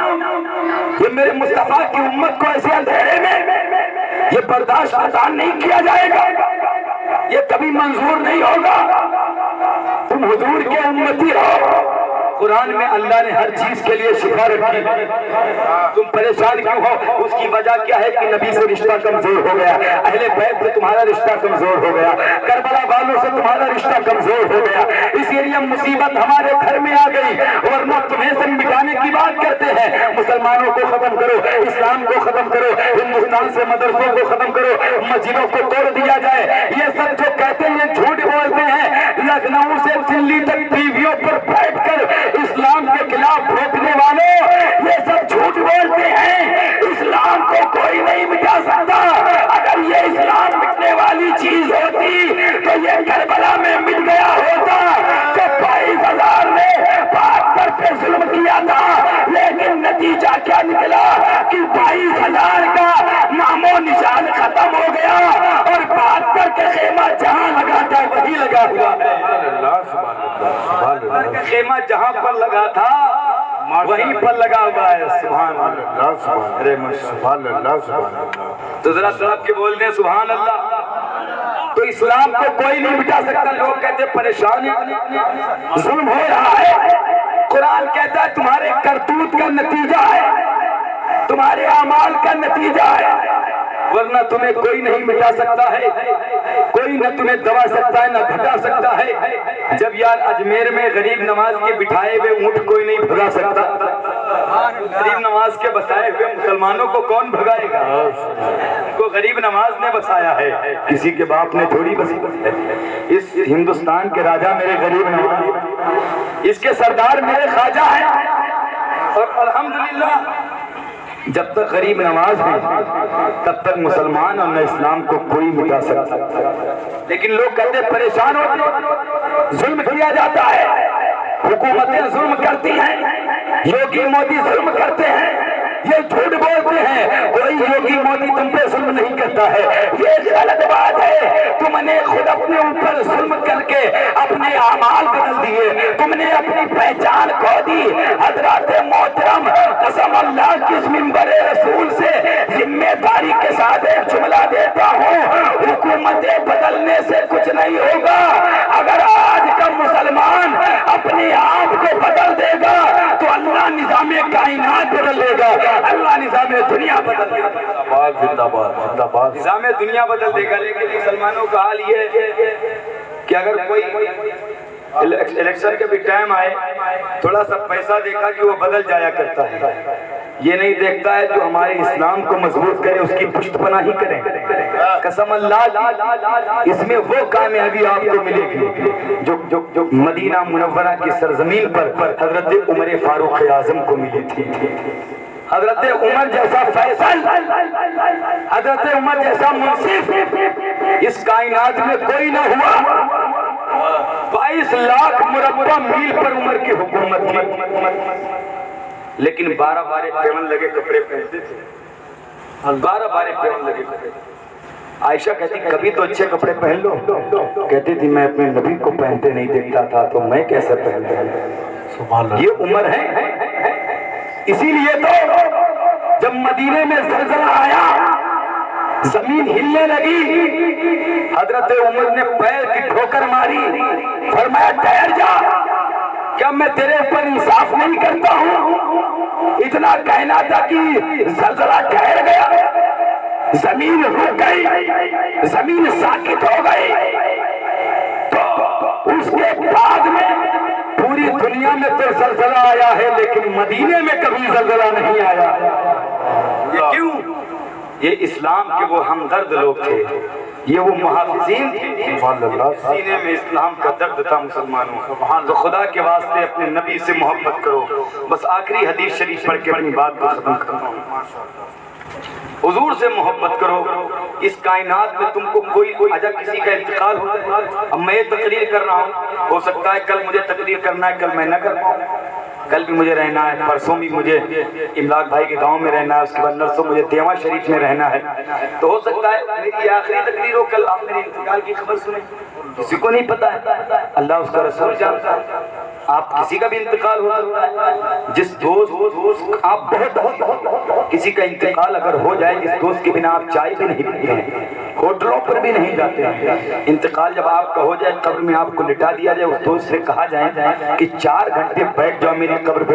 یہ میرے مصطفیٰ کی امت کو ایسے اندھیرے میں یہ برداشت آسان نہیں کیا جائے گا، یہ کبھی منظور نہیں ہوگا. تم حضور کے امتی ہو، قرآن میں اللہ نے ہر چیز کے لیے شفا رکھی. تم پریشان کیوں ہو؟ اس کی وجہ کیا ہے کہ نبی سے رشتہ کمزور ہو گیا، اہل بیت سے تمہارا رشتہ کمزور ہو گیا، کربلا والوں سے تمہارا رشتہ کمزور ہو گیا. اسی لیے مصیبت ہمارے گھر میں آ گئی. ورنہ تمہیں سے مٹانے کی بات کرتے ہیں. مسلمانوں کو ختم کرو، اسلام کو ختم کرو، ہندوستان سے مدرسوں کو ختم کرو، مسجدوں کو توڑ دیا جائے. یہ سب جو کہتے ہیں یہ جھوٹ بولتے ہیں. لکھنؤ سے دلی تک ٹیویوں پر بیٹھ کر اسلام کے خلاف بھوکنے والوں یہ سب جھوٹ بولتے ہیں. اسلام کو کوئی نہیں مٹا سکتا. اگر یہ اسلام مٹنے والی چیز ہوتی تو یہ کربلا میں مٹ گیا ہوتا. جب 22,000 نے پاک پر پہ ظلم کیا تھا، لیکن نتیجہ کیا نکلا کہ 22,000 کا نام و نشان ختم ہو گیا اور پاک پر کے خیمہ جہاں لگا تھا وہی لگا ہوا ہے. خیمہ جہاں پر لگا تھا وہیں پر لگا ہوا ہے. سبحان اللہ، سبحان اللہ. تو ذرا سڑپ کے بول دیں سبحان اللہ. تو اسلام کو کوئی نہیں مٹا سکتا. لوگ کہتے پریشان ہیں، ظلم ہو رہا ہے، قرآن کہتا ہے تمہارے کرتوت کا نتیجہ ہے، تمہارے اعمال کا نتیجہ ہے، ورنہ تمہیں کوئی نہیں مٹا سکتا ہے، کوئی نہ تمہیں دبا سکتا ہے نہ گھٹا سکتا ہے۔ جب یار اجمیر میں غریب نواز کے بٹھائے ہوئے اونٹ کوئی نہیں بھگا سکتا، غریب نواز کے بسائے ہوئے مسلمانوں کو کون بھگائے گا؟ کو غریب نواز نے بسایا ہے، کسی کے باپ نے تھوڑی بسایا ہے۔ اس ہندوستان کے راجہ میرے غریب نواز، اس کے سردار میرے خواجہ ہیں، اور الحمدللہ جب تک غریب نواز ہے تب تک مسلمان اور نہ اسلام کو کوئی مٹا سکتا۔ لیکن لوگ کہتے پریشان ہوتے، ظلم کیا جاتا ہے، حکومتیں ظلم کرتی ہیں، یوگی مودی ظلم کرتے ہیں، یہ جھوٹ بولتے ہیں، کوئی یوگی مودی تم پہ ظلم نہیں کرتا ہے، یہ غلط بات ہے۔ تم نے خود اپنے اوپر ظلم کر کے اپنے اعمال بدل دیے، تم نے اپنی پہچان کھو دی۔ حضرات محترم، قسم اللہ کی اس منبر رسول سے ذمہ داری کے ساتھ ایک جملہ دیتا ہوں، حکومتیں بدلنے سے کچھ نہیں ہوگا۔ اگر آج کا مسلمان اپنے آپ کو بدل دے گا تو اللہ نظام کائنات بدل دے گا، اللہ نظام دنیا بدل دے گا، زندہ باد زندہ باد، نظام دنیا بدل دے گا۔ لیکن مسلمانوں کا حال یہ ہے کہ اگر کوئی الیکشن کے بھی ٹائم آئے، تھوڑا سا پیسہ دیکھا کہ وہ بدل جایا کرتا ہے، یہ نہیں دیکھتا ہے جو ہمارے اسلام کو مضبوط کرے اس کی پشت پناہی کریں۔ قسم اللہ کی اس میں وہ کامیابی آپ کو ملے گی جو مدینہ منورہ کی سرزمین پر حضرت عمر فاروق اعظم کو ملی تھی۔ حضرت عمر جیسا فیصل، حضرت عمر جیسا منصف اس کائنات میں کوئی نہ ہوا۔ 22 لاکھ مربع میل پر عمر کی حکومت تھی، لیکن 12 بارے پیون لگے کپڑے پہنتے تھے، 12 بارے پیون لگے کپڑے۔ عائشہ کہتی کبھی تو اچھے کپڑے پہن لو، کہتی تھی میں اپنے نبی کو پہنتے نہیں دیکھتا تھا تو میں کیسے پہنتا ہوں۔ یہ عمر ہے، اسی لیے تو جب مدینے میں زلزلہ آیا، زمین ہلنے لگی، حضرت عمر نے پیر کی ٹھوکر ماری، فرمایا ٹھہر جا، کیا میں تیرے اوپر انصاف نہیں کرتا ہوں؟ اتنا کہنا تھا کہ زلزلہ ٹھہر گیا، زمین رک گئی، زمین ساکت ہو گئی، تو اس کے بعد میں پوری دنیا میں تو زلزلہ آیا ہے لیکن مدینے میں کبھی زلزلہ نہیں آیا۔ یہ کیوں؟ یہ اسلام کے وہ ہمدرد لوگ تھے، یہ وہ محافظین تھے، سینے میں اسلام کا درد تھا مسلمانوں۔ تو خدا کے واسطے اپنے نبی سے محبت کرو۔ بس آخری حدیث شریف پڑھ کے اپنی بات کو ختم کرتا ہوں۔ حضور سے محبت کرو، اس کائنات میں تم کو کوئی اجا کسی کا انتقال ہوتا ہے۔ اب میں تقریر کر رہا ہوں، ہو سکتا ہے کل مجھے تقریر کرنا ہے، کل میں نہ کر پاؤں، کل بھی مجھے رہنا ہے، پرسوں بھی مجھے املاک بھائی کے گاؤں میں رہنا ہے، اس کے بعد نرسوں مجھے دیواں شریف میں رہنا ہے۔ تو ہو سکتا ہے میری آخری تقریر ہو، کل آپ میرے انتقال کی خبر سنیں، کسی کو نہیں پتا ہے، اللہ اس کا رسول جانتا ہے۔ آپ کسی کا بھی انتقال ہو سکتا ہے، جس دوست آپ بہت کسی کا انتقال اگر ہو جائے، جس دوست کے بنا آپ چائے بھی نہیں پیتے ہیں، ہوٹلوں پر بھی نہیں جاتے ہیں، انتقال جب آپ کا ہو جائے، قبر میں آپ کو لٹا دیا جائے، اس دوست سے کہا جائے کہ 4 گھنٹے بیٹھ جاؤ میری قبر پہ۔